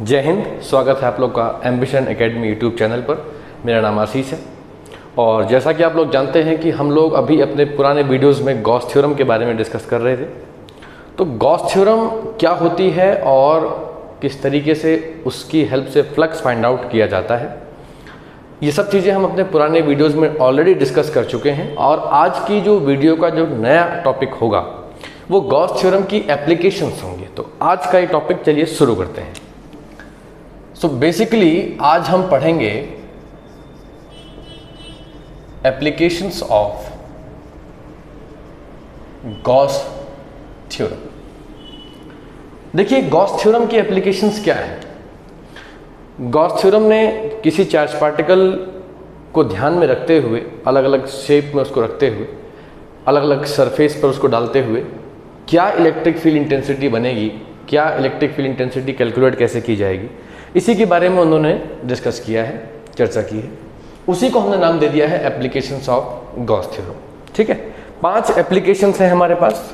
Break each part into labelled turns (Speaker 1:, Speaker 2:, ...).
Speaker 1: जय हिंद। स्वागत है आप लोग का एम्बिशन एकेडमी यूट्यूब चैनल पर। मेरा नाम आशीष है और जैसा कि आप लोग जानते हैं कि हम लोग अभी अपने पुराने वीडियोस में गॉस थ्योरम के बारे में डिस्कस कर रहे थे। तो गॉस थ्योरम क्या होती है और किस तरीके से उसकी हेल्प से फ्लक्स फाइंड आउट किया जाता है, ये सब चीज़ें हम अपने पुराने वीडियोज़ में ऑलरेडी डिस्कस कर चुके हैं। और आज की जो वीडियो का जो नया टॉपिक होगा वो गॉस थ्योरम की एप्लीकेशंस होंगे। तो आज का ये टॉपिक चलिए शुरू करते हैं। सो बेसिकली आज हम पढ़ेंगे एप्लीकेशंस ऑफ गॉस थ्योरम। देखिए गॉस थ्योरम की एप्लीकेशंस क्या है। गॉस थ्योरम ने किसी चार्ज पार्टिकल को ध्यान में रखते हुए, अलग अलग शेप में उसको रखते हुए, अलग अलग सरफेस पर उसको डालते हुए क्या इलेक्ट्रिक फील्ड इंटेंसिटी बनेगी, क्या इलेक्ट्रिक फील्ड इंटेंसिटी कैलकुलेट कैसे की जाएगी, इसी के बारे में उन्होंने डिस्कस किया है, चर्चा की है। उसी को हमने नाम दे दिया है एप्लीकेशंस ऑफ गॉस थ्योरम। ठीक है, 5 एप्लीकेशंस हैं हमारे पास।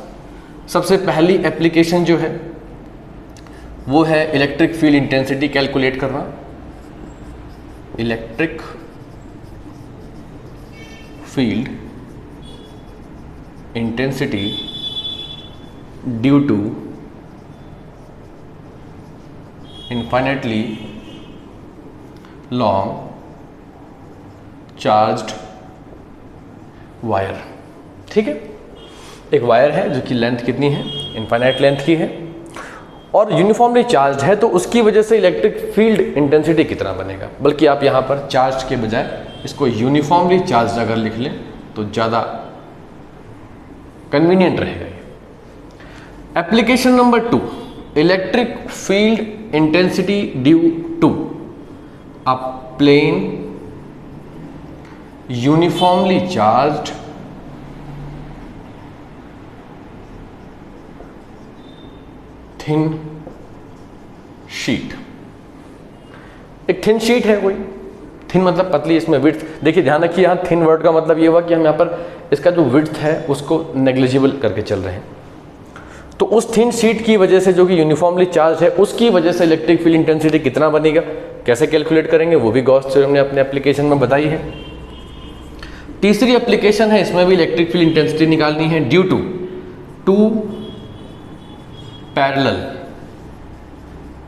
Speaker 1: सबसे पहली एप्लीकेशन जो है वो है इलेक्ट्रिक फील्ड इंटेंसिटी कैलकुलेट करना। Electric field intensity due to infinitely long charged wire. ठीक है, एक वायर है जो कि लेंथ कितनी है, इनफाइनाइट लेंथ की है और यूनिफॉर्मली चार्ज है, तो उसकी वजह से इलेक्ट्रिक फील्ड इंटेंसिटी कितना बनेगा। बल्कि आप यहाँ पर चार्ज के बजाय इसको यूनिफॉर्मली चार्ज अगर लिख लें तो ज़्यादा कन्वीनियंट रहेगा। Application number 2, electric field intensity due to a plane uniformly charged thin sheet। एक थिन शीट है कोई, थिन मतलब पतली, इसमें विड्थ देखिए, ध्यान रखिए यहाँ थिन वर्ड का मतलब ये हुआ कि हम यहाँ पर इसका जो विड्थ है उसको नेग्लिजिबल करके चल रहे हैं। तो उस थिन शीट की वजह से जो कि यूनिफॉर्मली चार्ज है, उसकी वजह से इलेक्ट्रिक फील्ड इंटेंसिटी कितना बनेगा, कैसे कैलकुलेट करेंगे, वो भी गॉस थ्योरम ने अपने एप्लीकेशन में बताई है। तीसरी एप्लीकेशन है, इसमें भी इलेक्ट्रिक फील्ड इंटेंसिटी निकालनी है ड्यू टू 2 पैरेलल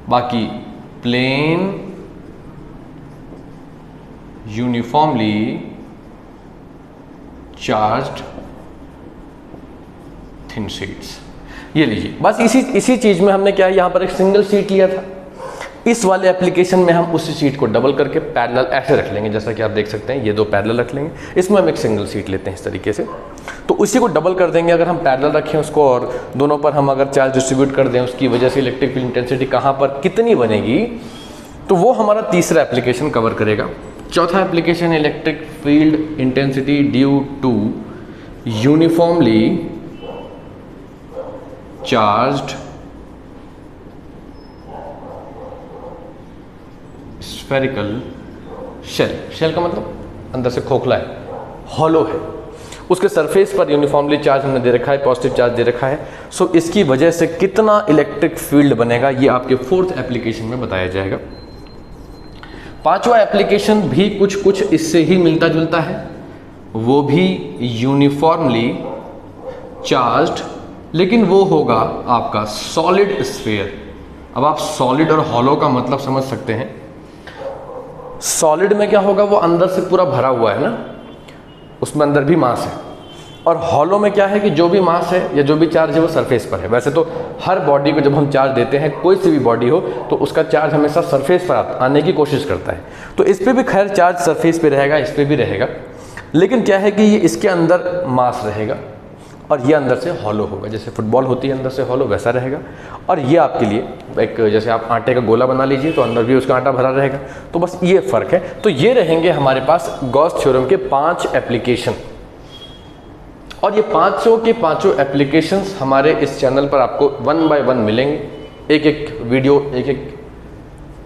Speaker 1: बाकी plane uniformly charged thin sheets. ये लीजिए, बस इसी चीज़ में हमने क्या है, यहाँ पर एक सिंगल शीट लिया था। इस वाले एप्लीकेशन में हम उसी शीट को डबल करके पैरेलल ऐसे रख लेंगे, जैसा कि आप देख सकते हैं ये 2 पैरेलल रख लेंगे। इसमें हम एक सिंगल शीट लेते हैं इस तरीके से, तो उसी को डबल कर देंगे। अगर हम पैरेलल रखें उसको और दोनों पर हम अगर चार्ज डिस्ट्रीब्यूट कर दें, उसकी वजह से इलेक्ट्रिक फील्ड इंटेंसिटी कहाँ पर कितनी बनेगी, तो वो हमारा तीसरा एप्लीकेशन कवर करेगा। चौथा application electric field intensity due to uniformly charged spherical shell. Shell का मतलब अंदर से खोखला है, हॉलो है, उसके सरफेस पर यूनिफॉर्मली चार्ज हमने दे रखा है, पॉजिटिव चार्ज दे रखा है। सो इसकी वजह से कितना इलेक्ट्रिक फील्ड बनेगा, ये आपके 4th एप्लीकेशन में बताया जाएगा। 5वां एप्लीकेशन भी कुछ इससे ही मिलता जुलता है, वो भी यूनिफॉर्मली चार्ज्ड, लेकिन वो होगा आपका सॉलिड स्फीयर। अब आप सॉलिड और हॉलो का मतलब समझ सकते हैं। सॉलिड में क्या होगा, वो अंदर से पूरा भरा हुआ है ना, उसमें अंदर भी मास है। और हॉलो में क्या है कि जो भी मास है या जो भी चार्ज है वो सरफेस पर है। वैसे तो हर बॉडी को जब हम चार्ज देते हैं, कोई सी भी बॉडी हो, तो उसका चार्ज हमेशा सरफेस पर आने की कोशिश करता है। तो इस पर भी खैर चार्ज सरफेस पे रहेगा, इस पर भी रहेगा, लेकिन क्या है कि ये इसके अंदर मास रहेगा और ये अंदर से हॉलो होगा। जैसे फुटबॉल होती है अंदर से हॉलो, वैसा रहेगा। और ये आपके लिए एक, जैसे आप आटे का गोला बना लीजिए तो अंदर भी उसका आटा भरा रहेगा। तो बस ये फ़र्क है। तो ये रहेंगे हमारे पास गॉस थ्योरम के 5 एप्लीकेशन। और ये पाँचों के पाँचों एप्लीकेशंस हमारे इस चैनल पर आपको 1 बाय 1 मिलेंगे। एक वीडियो, एक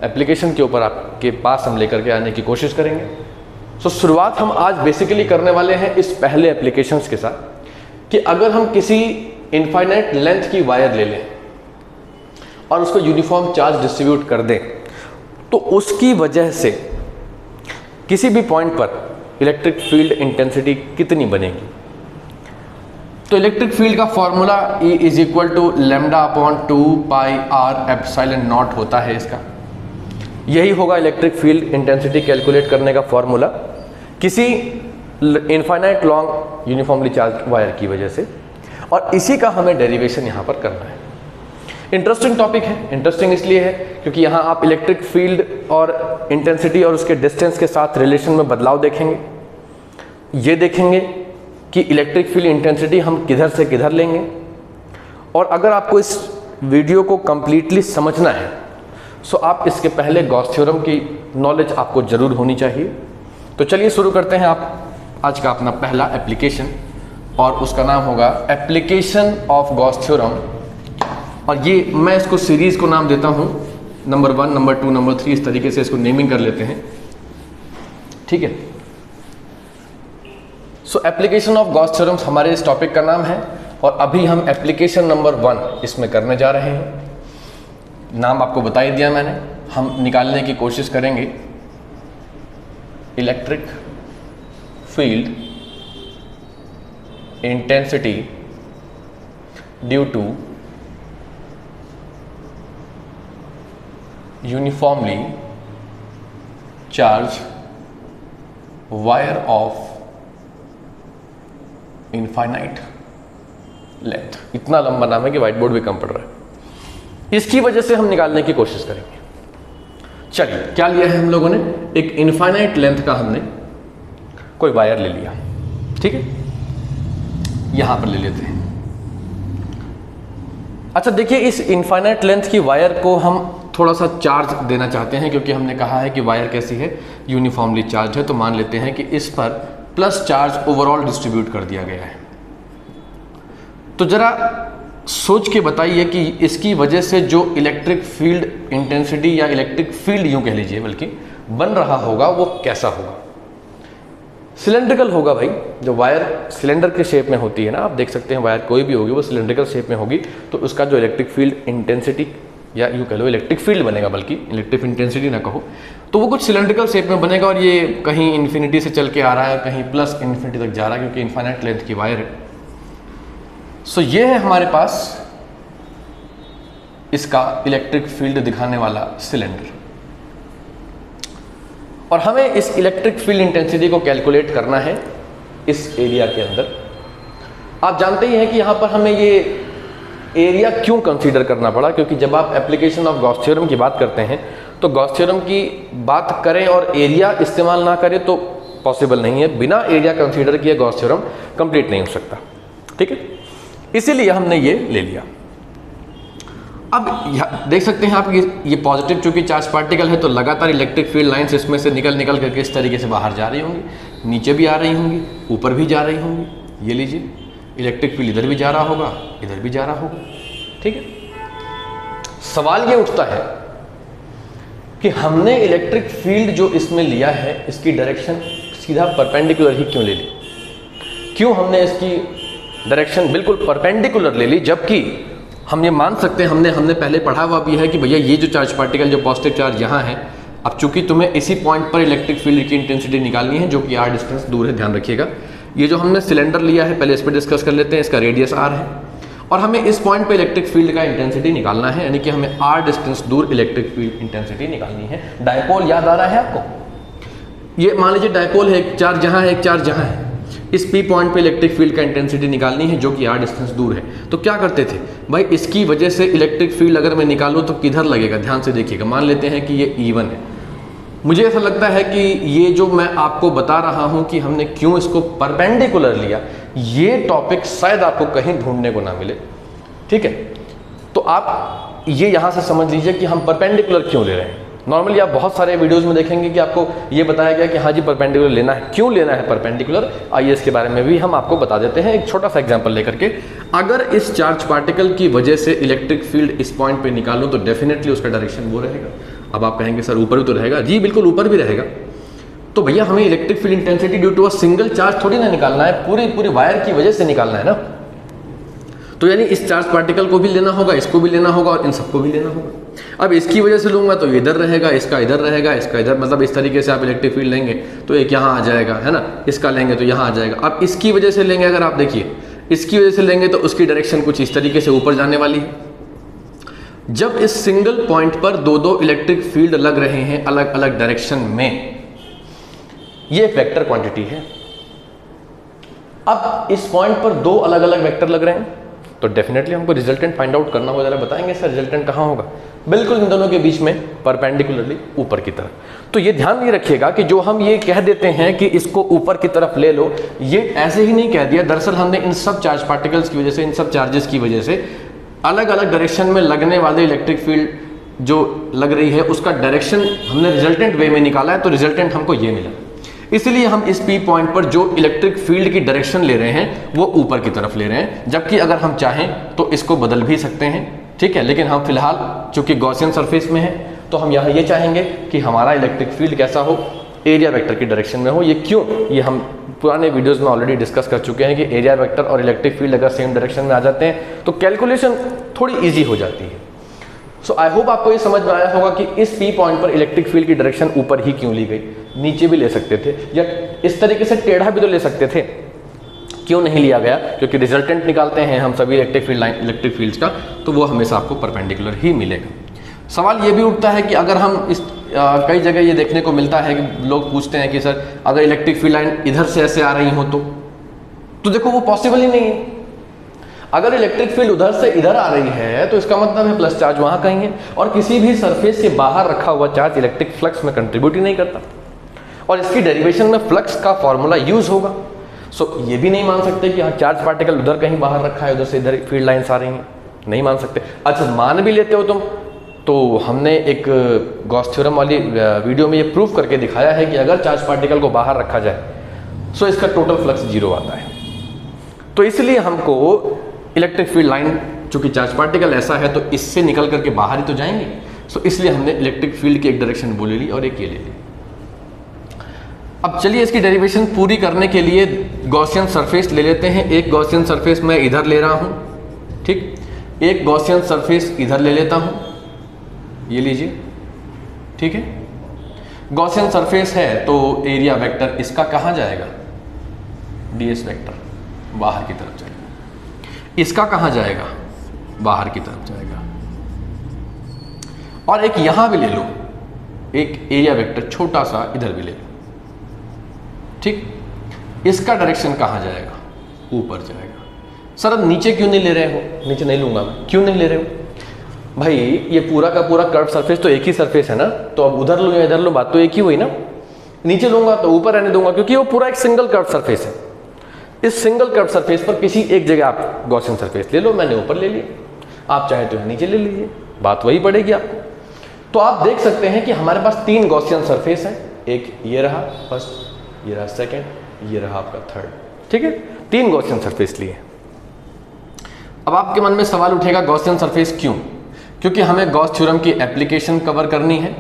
Speaker 1: एप्लीकेशन के ऊपर आपके पास हम लेकर के आने की कोशिश करेंगे। सो शुरुआत हम आज बेसिकली करने वाले हैं इस पहले एप्लीकेशंस के साथ कि अगर हम किसी इनफाइनाइट लेंथ की वायर ले लें और उसको यूनिफॉर्म चार्ज डिस्ट्रीब्यूट कर दें तो उसकी वजह से किसी भी पॉइंट पर इलेक्ट्रिक फील्ड इंटेंसिटी कितनी बनेगी। तो इलेक्ट्रिक फील्ड का formula E is equal to lambda upon 2πr epsilon naught होता है इसका। यही होगा इलेक्ट्रिक फील्ड इंटेंसिटी कैलकुलेट करने का फॉर्मूला किसी infinite long uniformly charge wire की वजह से, और इसी का हमें डेरिवेशन यहाँ पर करना है। इंटरेस्टिंग टॉपिक है। इंटरेस्टिंग इसलिए है क्योंकि यहाँ आप इलेक्ट्रिक फील्ड और इंटेंसिटी और उसके डिस्टेंस के साथ रिलेशन में बदलाव देखेंगे। ये देखेंगे कि इलेक्ट्रिक फील्ड इंटेंसिटी हम किधर से किधर लेंगे। और अगर आपको इस वीडियो को कंप्लीटली समझना है सो आप इसके पहले गॉस थ्योरम की नॉलेज आपको जरूर होनी चाहिए। तो चलिए शुरू करते हैं आप आज का अपना पहला एप्लीकेशन, और उसका नाम होगा एप्लीकेशन ऑफ गॉस थ्योरम। और ये मैं इसको सीरीज को नाम देता हूँ, नंबर 1, नंबर 2, नंबर 3, इस तरीके से इसको नेमिंग कर लेते हैं, ठीक है। सो एप्लीकेशन ऑफ गॉस थ्योरम हमारे इस टॉपिक का नाम है, और अभी हम एप्लीकेशन नंबर 1 इसमें करने जा रहे हैं। नाम आपको बता ही दिया मैंने। हम निकालने की कोशिश करेंगे electric field intensity due to uniformly charge wire of infinite length. इतना लंबा नाम है कि व्हाइट बोर्ड भी कम पड़ रहा है। इसकी वजह से हम निकालने की कोशिश करेंगे। चलिए, क्या लिया है हम लोगों ने? एक इनफाइनाइट लेंथ का हमने कोई वायर ले लिया, ठीक है। यहां पर ले लेते हैं। अच्छा देखिए, इस इनफाइनाइट लेंथ की वायर को हम थोड़ा सा चार्ज देना चाहते हैं, क्योंकि हमने कहा है कि वायर कैसी है, यूनिफॉर्मली चार्ज है। तो मान लेते हैं कि इस पर प्लस चार्ज ओवरऑल डिस्ट्रीब्यूट कर दिया गया है। तो जरा सोच के बताइए कि इसकी वजह से जो इलेक्ट्रिक फील्ड इंटेंसिटी या इलेक्ट्रिक फील्ड यूं कह लीजिए बल्कि बन रहा होगा वो कैसा होगा। सिलेंड्रिकल होगा भाई। जो वायर सिलेंडर के शेप में होती है ना, आप देख सकते हैं वायर कोई भी होगी वो सिलेंड्रिकल शेप में होगी, तो उसका जो इलेक्ट्रिक फील्ड इंटेंसिटी या यूँ कह लो इलेक्ट्रिक फील्ड बनेगा, बल्कि इलेक्ट्रिक इंटेंसिटी ना कहो, तो वो कुछ सिलेंड्रिकल शेप में बनेगा। और ये कहीं इन्फिनिटी से चल के आ रहा है, कहीं प्लस इन्फिनिटी तक जा रहा है, क्योंकि इन्फाइनाइट लेंथ की वायर है। सो ये है हमारे पास इसका इलेक्ट्रिक फील्ड दिखाने वाला सिलेंडर, और हमें इस इलेक्ट्रिक फील्ड इंटेंसिटी को कैलकुलेट करना है इस एरिया के अंदर। आप जानते ही हैं कि यहां पर हमें ये एरिया क्यों कंसीडर करना पड़ा, क्योंकि जब आप एप्लीकेशन ऑफ गॉस थ्योरम की बात करते हैं तो गॉस थ्योरम की बात करें और एरिया इस्तेमाल ना करें तो पॉसिबल नहीं है। बिना एरिया कंसीडर किए गॉस थ्योरम कंप्लीट नहीं हो सकता, ठीक है। इसीलिए हमने ये ले लिया। अब देख सकते हैं आप ये पॉजिटिव चूंकि चार्ज पार्टिकल है, तो लगातार इलेक्ट्रिक फील्ड लाइंस इसमें से निकल करके इस तरीके से बाहर जा रही होंगी, नीचे भी आ रही होंगी, ऊपर भी जा रही होंगी। ये लीजिए, इलेक्ट्रिक फील्ड इधर भी जा रहा होगा, इधर भी जा रहा होगा, ठीक है। सवाल ये उठता है कि हमने इलेक्ट्रिक फील्ड जो इसमें लिया है इसकी डायरेक्शन सीधा परपेंडिकुलर ही क्यों ले ली? क्यों हमने इसकी डायरेक्शन बिल्कुल परपेंडिकुलर ले ली, जबकि हम ये मान सकते हैं, हमने पहले पढ़ा हुआ भी है कि भैया ये जो चार्ज पार्टिकल जो पॉजिटिव चार्ज यहाँ है, अब चूंकि तुम्हें इसी पॉइंट पर इलेक्ट्रिक फील्ड की इंटेंसिटी निकालनी है जो कि r डिस्टेंस दूर है, ध्यान रखिएगा। ये जो हमने सिलेंडर लिया है पहले इस पर डिस्कस कर लेते हैं, इसका रेडियस r है, और हमें इस पॉइंट पे इलेक्ट्रिक फील्ड का इंटेंसिटी निकालना है, यानी कि हमें r डिस्टेंस दूर इलेक्ट्रिक फील्ड इंटेंसिटी निकालनी है। डायपोल याद आ रहा है आपको? ये मान लीजिए डायपोल है, एक चार्ज यहाँ है, एक चार्ज यहाँ है। इस P पॉइंट पे इलेक्ट्रिक फील्ड का इंटेंसिटी निकालनी है जो कि r डिस्टेंस दूर है। तो क्या करते थे भाई, इसकी वजह से इलेक्ट्रिक फील्ड अगर मैं निकालूं तो किधर लगेगा, ध्यान से देखिएगा। मान लेते हैं कि ये E1 है। मुझे ऐसा लगता है कि ये जो मैं आपको बता रहा हूं कि हमने क्यों इसको परपेंडिकुलर लिया, ये टॉपिक शायद आपको कहीं ढूंढने को ना मिले, ठीक है। तो आप ये यहां से समझ लीजिए कि हम परपेंडिकुलर क्यों ले रहे हैं। नॉर्मली आप बहुत सारे वीडियोस में देखेंगे कि आपको ये बताया गया कि हाँ जी परपेंडिकुलर लेना है। क्यों लेना है परपेंडिकुलर, आइए इसके बारे में भी हम आपको बता देते हैं एक छोटा सा एग्जांपल लेकर के। अगर इस चार्ज पार्टिकल की वजह से इलेक्ट्रिक फील्ड इस पॉइंट पे निकालूं तो डेफिनेटली उसका डायरेक्शन वो रहेगा। अब आप कहेंगे सर ऊपर भी तो रहेगा, जी बिल्कुल ऊपर भी रहेगा। तो भैया हमें electric field intensity due to a single charge थोड़ी ना निकालना है, पूरी वायर की वजह से निकालना है ना। तो यानी इस चार्ज पार्टिकल को भी लेना होगा, इसको भी लेना होगा और इन सबको भी लेना होगा। अब इसकी वजह से लूँगा तो इधर रहेगा, इसका इधर रहेगा, इसका इधर, मतलब इस तरीके से आप इलेक्ट्रिक फील्ड लेंगे तो एक यहाँ आ जाएगा, है ना, इसका लेंगे तो यहाँ आ जाएगा। अब इसकी वजह से लेंगे, अगर आप देखिए इसकी वजह से लेंगे तो उसकी डायरेक्शन कुछ इस तरीके से ऊपर जाने वाली है। जब इस सिंगल पॉइंट पर दो दो इलेक्ट्रिक फील्ड लग रहे हैं अलग अलग डायरेक्शन में, ये एक वेक्टर क्वांटिटी है। अब इस पॉइंट पर दो अलग अलग वेक्टर लग रहे हैं तो डेफिनेटली हमको रिजल्टेंट फाइंड आउट करना होगा। जरा बताएंगे सर रिजल्टेंट कहाँ होगा? बिल्कुल इन दोनों के बीच में परपेंडिकुलरली ऊपर की तरफ। तो ये ध्यान नहीं रखिएगा कि जो हम ये कह देते हैं कि इसको ऊपर की तरफ ले लो, ये ऐसे ही नहीं कह दिया। दरअसल हमने इन सब चार्ज पार्टिकल्स की वजह से, इन सब चार्जेस की वजह से अलग अलग डायरेक्शन में लगने वाले इलेक्ट्रिक फील्ड जो लग रही है उसका डायरेक्शन हमने रिजल्टेंट वे में निकाला है, तो रिजल्टेंट हमको ये मिला। इसलिए हम इस P पॉइंट पर जो इलेक्ट्रिक फील्ड की डायरेक्शन ले रहे हैं वो ऊपर की तरफ ले रहे हैं, जबकि अगर हम चाहें तो इसको बदल भी सकते हैं, ठीक है। लेकिन हम फिलहाल चूंकि गॉसियन सरफेस में है तो हम यहाँ ये चाहेंगे कि हमारा इलेक्ट्रिक फील्ड कैसा हो, एरिया वेक्टर की डायरेक्शन में हो। ये क्यों? ये हम पुराने वीडियोस में ऑलरेडी डिस्कस कर चुके हैं कि एरिया वेक्टर और इलेक्ट्रिक फील्ड अगर सेम डायरेक्शन में आ जाते हैं तो कैलकुलेशन थोड़ी ईजी हो जाती है। सो आई होप आपको ये समझ में आया होगा कि इस P पॉइंट पर इलेक्ट्रिक फील्ड की डायरेक्शन ऊपर ही क्यों ली गई। नीचे भी ले सकते थे या इस तरीके से टेढ़ा भी तो ले सकते थे, क्यों नहीं लिया गया? क्योंकि रिजल्टेंट निकालते हैं हम सभी इलेक्ट्रिक फील्ड्स का, तो वो हमेशा आपको परपेंडिकुलर ही मिलेगा। सवाल ये भी उठता है कि अगर हम इस कई जगह ये देखने को मिलता है कि लोग पूछते हैं कि सर अगर इलेक्ट्रिक फील्ड लाइन इधर से ऐसे आ रही हो तो देखो वो पॉसिबल ही नहीं है। अगर इलेक्ट्रिक फील्ड उधर से इधर आ रही है तो इसका मतलब है प्लस चार्ज वहां कहीं है, और किसी भी सरफेस के बाहर रखा हुआ चार्ज इलेक्ट्रिक फ्लक्स में कंट्रीब्यूट ही नहीं करता, और इसकी डेरिवेशन में फ्लक्स का फॉर्मूला यूज होगा। सो ये भी नहीं मान सकते कि हाँ चार्ज पार्टिकल उधर कहीं बाहर रखा है, उधर से इधर फील्ड लाइन्स आ रही हैं, नहीं मान सकते। अच्छा मान भी लेते हो तुम, तो हमने एक गॉस थ्योरम वाली वीडियो में ये प्रूव करके दिखाया है कि अगर चार्ज पार्टिकल को बाहर रखा जाए सो इसका टोटल फ्लक्स जीरो आता है। तो इसलिए हमको इलेक्ट्रिक फील्ड लाइन, चूंकि चार्ज पार्टिकल ऐसा है तो इससे निकल करके बाहर ही तो जाएंगे, सो इसलिए हमने इलेक्ट्रिक फील्ड की एक डायरेक्शन वो ले ली और एक ये ले ली। अब चलिए इसकी डेरिवेशन पूरी करने के लिए गॉसियन सरफेस ले लेते हैं। एक गॉसियन सरफेस मैं इधर ले रहा हूं, ठीक, एक गॉसियन सरफेस इधर ले लेता हूं, ये लीजिए, ठीक है। गॉसियन सरफेस है तो एरिया वेक्टर इसका कहाँ जाएगा? ds वेक्टर बाहर की तरफ जाएगा। इसका कहाँ जाएगा? बाहर की तरफ जाएगा। और एक यहां भी ले लो, एक एरिया वेक्टर छोटा सा इधर भी ले लो, ठीक। इसका डायरेक्शन कहाँ जाएगा? ऊपर जाएगा। सर अब नीचे क्यों नहीं ले रहे हो? नीचे नहीं लूंगा मैं, क्यों नहीं ले रहे हो भाई? ये पूरा का पूरा कर्व सरफेस तो एक ही सरफेस है ना, तो अब उधर लो या इधर लो, बात तो एक ही हुई ना। नीचे लूंगा तो ऊपर रहने दूंगा क्योंकि वो पूरा एक सिंगल कर्व सरफेस है। इस सिंगल कर्व सरफेस पर किसी एक जगह आप गॉसियन सरफेस ले लो, मैंने ऊपर ले लिया, आप चाहे तो नीचे ले लीजिए, बात वही पड़ेगी आपको। तो आप देख सकते हैं कि हमारे पास तीन गॉसियन सरफेस हैं, एक ये रहा फर्स्ट, ये रहा सेकंड, ये रहा आपका थर्ड, ठीक है। तीन गॉसियन सरफेस लिए। अब आपके मन में सवाल उठेगा गॉसियन सरफेस क्यों? क्योंकि हमें गॉस थ्योरम की एप्लीकेशन कवर करनी है,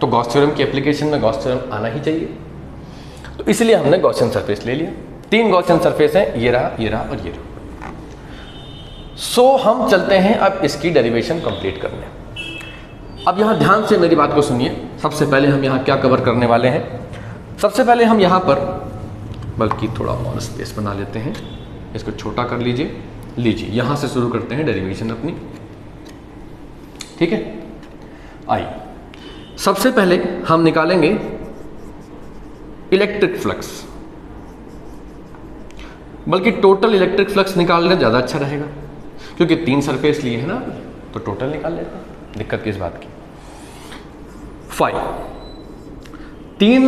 Speaker 1: तो गॉस थ्योरम की एप्लीकेशन में गॉस थ्योरम आना ही चाहिए, तो इसलिए हमने गॉसियन सरफेस ले लिया। तीन गॉसियन सरफेस हैं, ये रहा, ये रहा और ये रहा। सो हम चलते हैं अब इसकी डेरिवेशन कंप्लीट करने। अब यहां ध्यान से मेरी बात को सुनिए। सबसे पहले हम यहां क्या कवर करने वाले हैं? सबसे पहले हम यहां पर, बल्कि थोड़ा और स्पेस बना लेते हैं, इसको छोटा कर लीजिए, यहां से शुरू करते हैं डेरिवेशन अपनी, ठीक है। आइए सबसे पहले हम निकालेंगे इलेक्ट्रिक फ्लक्स, बल्कि टोटल इलेक्ट्रिक फ्लक्स निकालना ज़्यादा अच्छा रहेगा, क्योंकि तीन सरफेस लिए है ना, तो टोटल निकाल लेते हैं, दिक्कत किस बात की। 5 तीन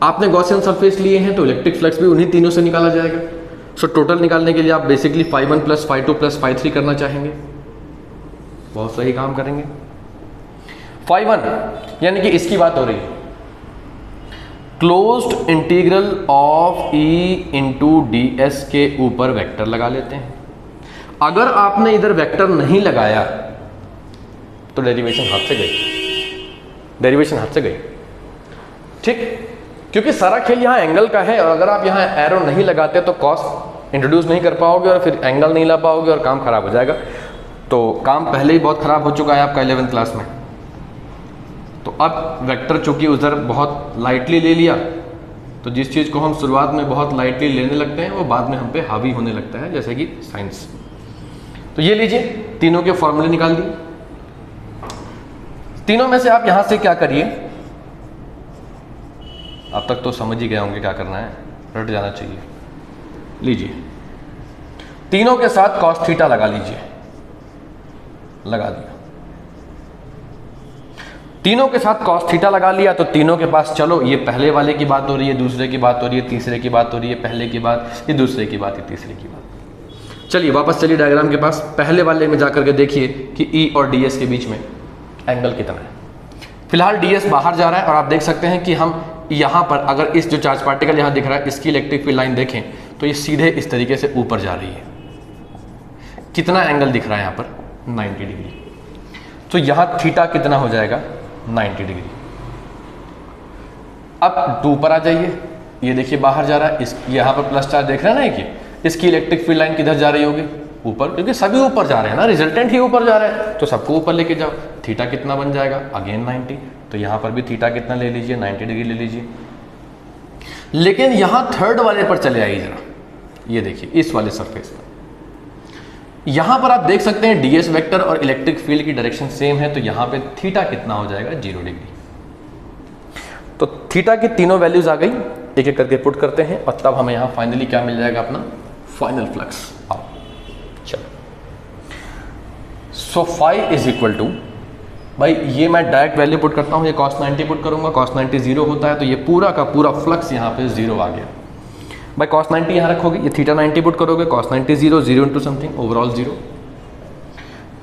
Speaker 1: आपने गॉसियन सरफेस लिए हैं तो इलेक्ट्रिक फ्लक्स भी उन्हीं तीनों से निकाला जाएगा। सो टोटल निकालने के लिए आप बेसिकली 5 1 + 5 2 + 5 3 करना चाहेंगे, बहुत सही काम करेंगे। 5 1 यानी कि इसकी बात हो रही है, closed integral of E × ds के ऊपर वेक्टर लगा लेते हैं। अगर आपने इधर वेक्टर नहीं लगाया तो डेरिवेशन हाथ से गई, ठीक, क्योंकि सारा खेल यहां एंगल का है, और अगर आप यहां एरो नहीं लगाते तो कॉस इंट्रोड्यूस नहीं कर पाओगे और फिर एंगल नहीं ला पाओगे और काम खराब हो जाएगा। तो काम पहले ही बहुत ख़राब हो चुका है आपका 11th क्लास में। तो अब वेक्टर चूँकि उधर बहुत लाइटली ले लिया, तो जिस चीज़ को हम शुरुआत में बहुत लाइटली लेने लगते हैं वो बाद में हम पे हावी होने लगता है, जैसे कि साइंस। तो ये लीजिए, तीनों के फॉर्मूले निकाल दिए। तीनों में से आप यहाँ से क्या करिए, अब तक तो समझ ही गए होंगे क्या करना है, रट जाना चाहिए। लीजिए, तीनों के साथ cos थीटा लगा लीजिए, लगा दिया। तीनों के साथ cos थीटा लगा लिया तो तीनों के पास, चलो ये पहले वाले की बात हो रही है, दूसरे की बात हो रही है, तीसरे की बात हो रही है, पहले की बात, ये दूसरे की बात, ये तीसरे की बात। चलिए वापस चलिए डायग्राम के पास। पहले वाले में जाकर के देखिए कि E और DS के बीच में एंगल कितना है। फिलहाल DS बाहर जा रहा है और आप देख सकते हैं कि हम यहाँ पर अगर इस जो चार्ज पार्टिकल यहाँ दिख रहा है, इसकी इलेक्ट्रिक फील्ड लाइन देखें तो ये सीधे इस तरीके से ऊपर जा रही है। कितना एंगल दिख रहा है यहाँ पर? 90 डिग्री। तो यहाँ थीटा कितना हो जाएगा? 90 डिग्री। अब 2 पर आ जाइए, ये देखिए बाहर जा रहा है, इस यहाँ पर प्लस चार्ज देख रहे हैं ना कि इसकी इलेक्ट्रिक फील्ड लाइन किधर जा रही होगी? ऊपर, क्योंकि सभी ऊपर जा रहे हैं ना, रिजल्टेंट ही ऊपर जा रहा है, तो सबको ऊपर लेके जाओ। थीटा कितना बन जाएगा? अगेन 90। तो यहाँ पर भी थीटा कितना ले लीजिए? 90 डिग्री ले लीजिए। लेकिन यहाँ थर्ड वाले पर चले आइए जरा, ये देखिए इस वाले सरफेस पर। यहाँ पर आप देख सकते हैं ds वेक्टर और इलेक्ट्रिक फील्ड की डायरेक्शन सेम है, तो यहाँ पे थीटा कितना हो जाएगा? 0 डिग्री। तो थीटा की तीनों वैल्यूज आ गई, एक एक करके पुट करते हैं और तब हमें यहाँ फाइनली क्या मिल जाएगा? अपना फाइनल फ्लक्स। आओ चलो, so phi is equal to, भाई ये मैं डायरेक्ट वैल्यू पुट करता हूँ, ये cos 90 पुट करूंगा, cos 90 0 होता है, तो ये पूरा का पूरा फ्लक्स यहाँ पे 0 आ गया। भाई cos 90 यहाँ रखोगे, ये थीटा 90 पुट करोगे, cos 90 0, 0 into something, overall 0।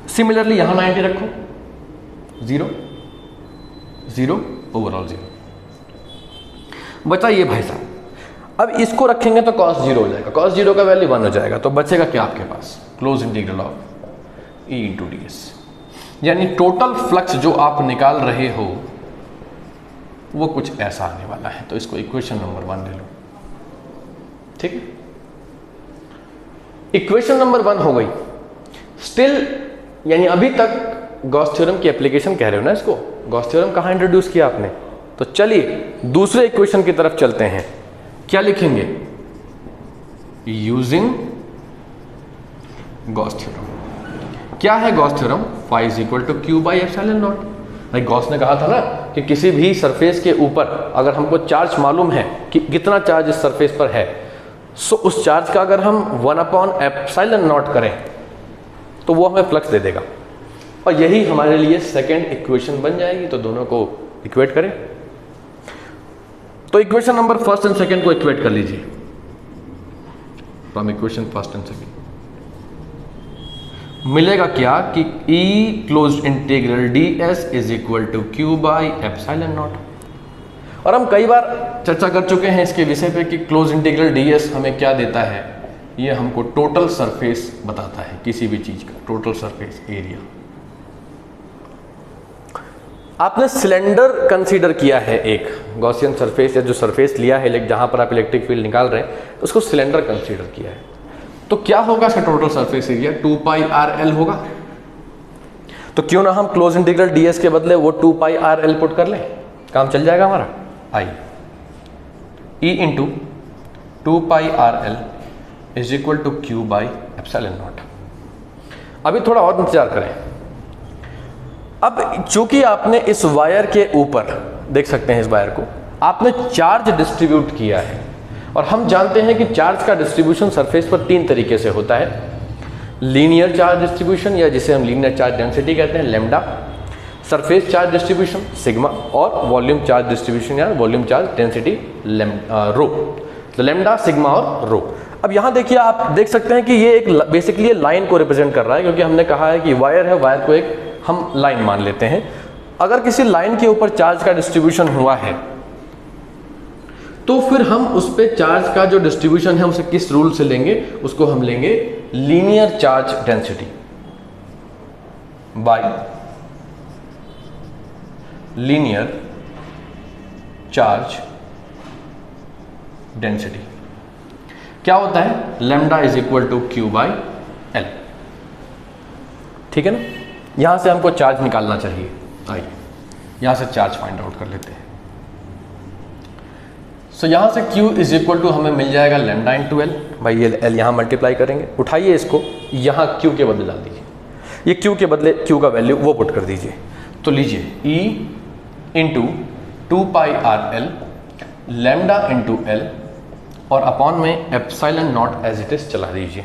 Speaker 1: Similarly यहाँ 90 रखो, 0 0, ओवरऑल 0। बताइए भाई साहब, अब इसको रखेंगे तो cos 0 हो जाएगा, cos 0 का वैल्यू 1 हो जाएगा, तो बचेगा क्या आपके पास? Close integral of E into ds। यानी टोटल फ्लक्स जो आप निकाल रहे हो वो कुछ ऐसा आने वाला है। तो इसको इक्वेशन नंबर 1 ले लो, ठीक है? इक्वेशन नंबर 1 हो गई। स्टिल यानी अभी तक गॉस थ्योरम की एप्लीकेशन कह रहे हो ना इसको, गॉस थ्योरम कहाँ इंट्रोड्यूस किया आपने? तो चलिए दूसरे इक्वेशन की तरफ चलते हैं। क्या लिखेंगे? Using Gauss theorem. क्या है Gauss theorem? Phi is equal to Q by epsilon naught. भाई गॉस ने कहा था ना कि किसी भी सरफेस के ऊपर अगर हमको चार्ज मालूम है कि कितना चार्ज इस सरफेस पर है, सो उस चार्ज का अगर हम 1/एप्सिलॉन नॉट करें तो वो हमें फ्लक्स दे देगा, और यही हमारे लिए सेकेंड इक्वेशन बन जाएगी। तो दोनों को इक्वेट करें, तो equation number first and second को इक्वेट कर लीजिए from equation first and second. मिलेगा क्या कि E close integral ds is equal to Q by epsilon naught. और हम कई बार चर्चा कर चुके हैं इसके विषय पे कि क्लोज इंटीग्रल ds हमें क्या देता है? ये हमको टोटल सरफेस बताता है, किसी भी चीज का टोटल सरफेस एरिया। आपने सिलेंडर कंसीडर किया है, एक गॉसियन सरफेस या जो सरफेस लिया है जहां पर आप इलेक्ट्रिक फील्ड निकाल रहे हैं, उसको सिलेंडर कंसीडर किया है। तो क्या होगा इसका टोटल सरफेस एरिया? 2πrl होगा। तो क्यों ना हम क्लोज इंटीग्रल ds के बदले वो 2πrl पुट कर लें, काम चल जाएगा हमारा। I E into 2πrl is equal to Q by epsilon naught. अभी थोड़ा और इंतजार करें। अब चूंकि आपने इस वायर के ऊपर देख सकते हैं, इस वायर को आपने चार्ज डिस्ट्रीब्यूट किया है, और हम जानते हैं कि चार्ज का डिस्ट्रीब्यूशन सरफेस पर 3 तरीके से होता है। लीनियर चार्ज डिस्ट्रीब्यूशन, या जिसे हम लीनियर चार्ज डेंसिटी कहते हैं, lambda, surface charge distribution sigma, और वॉल्यूम चार्ज डिस्ट्रीब्यूशन या वॉल्यूम चार्ज डेंसिटी रो। तो लैम्डा, सिग्मा और रो। अब यहाँ देखिए, आप देख सकते हैं कि ये एक बेसिकली लाइन को रिप्रेजेंट कर रहा है, क्योंकि हमने कहा है कि वायर है, वायर को एक हम लाइन मान लेते हैं। अगर किसी लाइन के ऊपर चार्ज का डिस्ट्रीब्यूशन हुआ है तो फिर हम उस पे चार्ज का जो डिस्ट्रीब्यूशन है उसे किस रूल से लेंगे? उसको हम लेंगे linear charge density by linear charge density. क्या होता है? Lambda is equal to Q by L. ठीक है ना। यहाँ से हमको चार्ज निकालना चाहिए, आइए यहाँ से चार्ज फाइंड आउट कर लेते हैं। सो यहाँ से Q इज इक्वल टू हमें मिल जाएगा लैम्डा इंटू एल, भाई ये एल यहाँ मल्टीप्लाई करेंगे, उठाइए इसको यहाँ Q के बदले डाल दीजिए, ये Q के बदले Q का वैल्यू वो पुट कर दीजिए, तो लीजिए E into 2πr_l lambda into L और अपॉन में epsilon naught as it is चला दीजिए।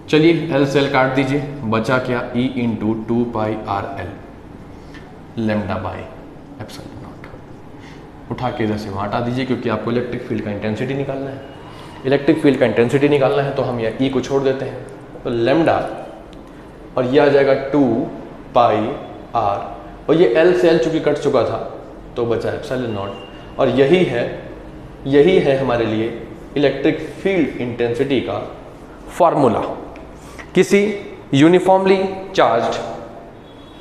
Speaker 1: चलिए एल से एल काट दीजिए, बचा क्या E into 2πr_l lambda by epsilon not, उठा के इधर से वहाँ हटा दीजिए क्योंकि आपको इलेक्ट्रिक फील्ड का इंटेंसिटी निकालना है। इलेक्ट्रिक फील्ड का इंटेंसिटी निकालना है तो हम यह E को छोड़ देते हैं, तो लैम्डा और ये आ जाएगा 2πr और ये L से L चूँकि कट चुका था तो बचा एप्सिलॉन नॉट, और यही है हमारे लिए इलेक्ट्रिक फील्ड इंटेंसिटी का फॉर्मूला किसी uniformly charged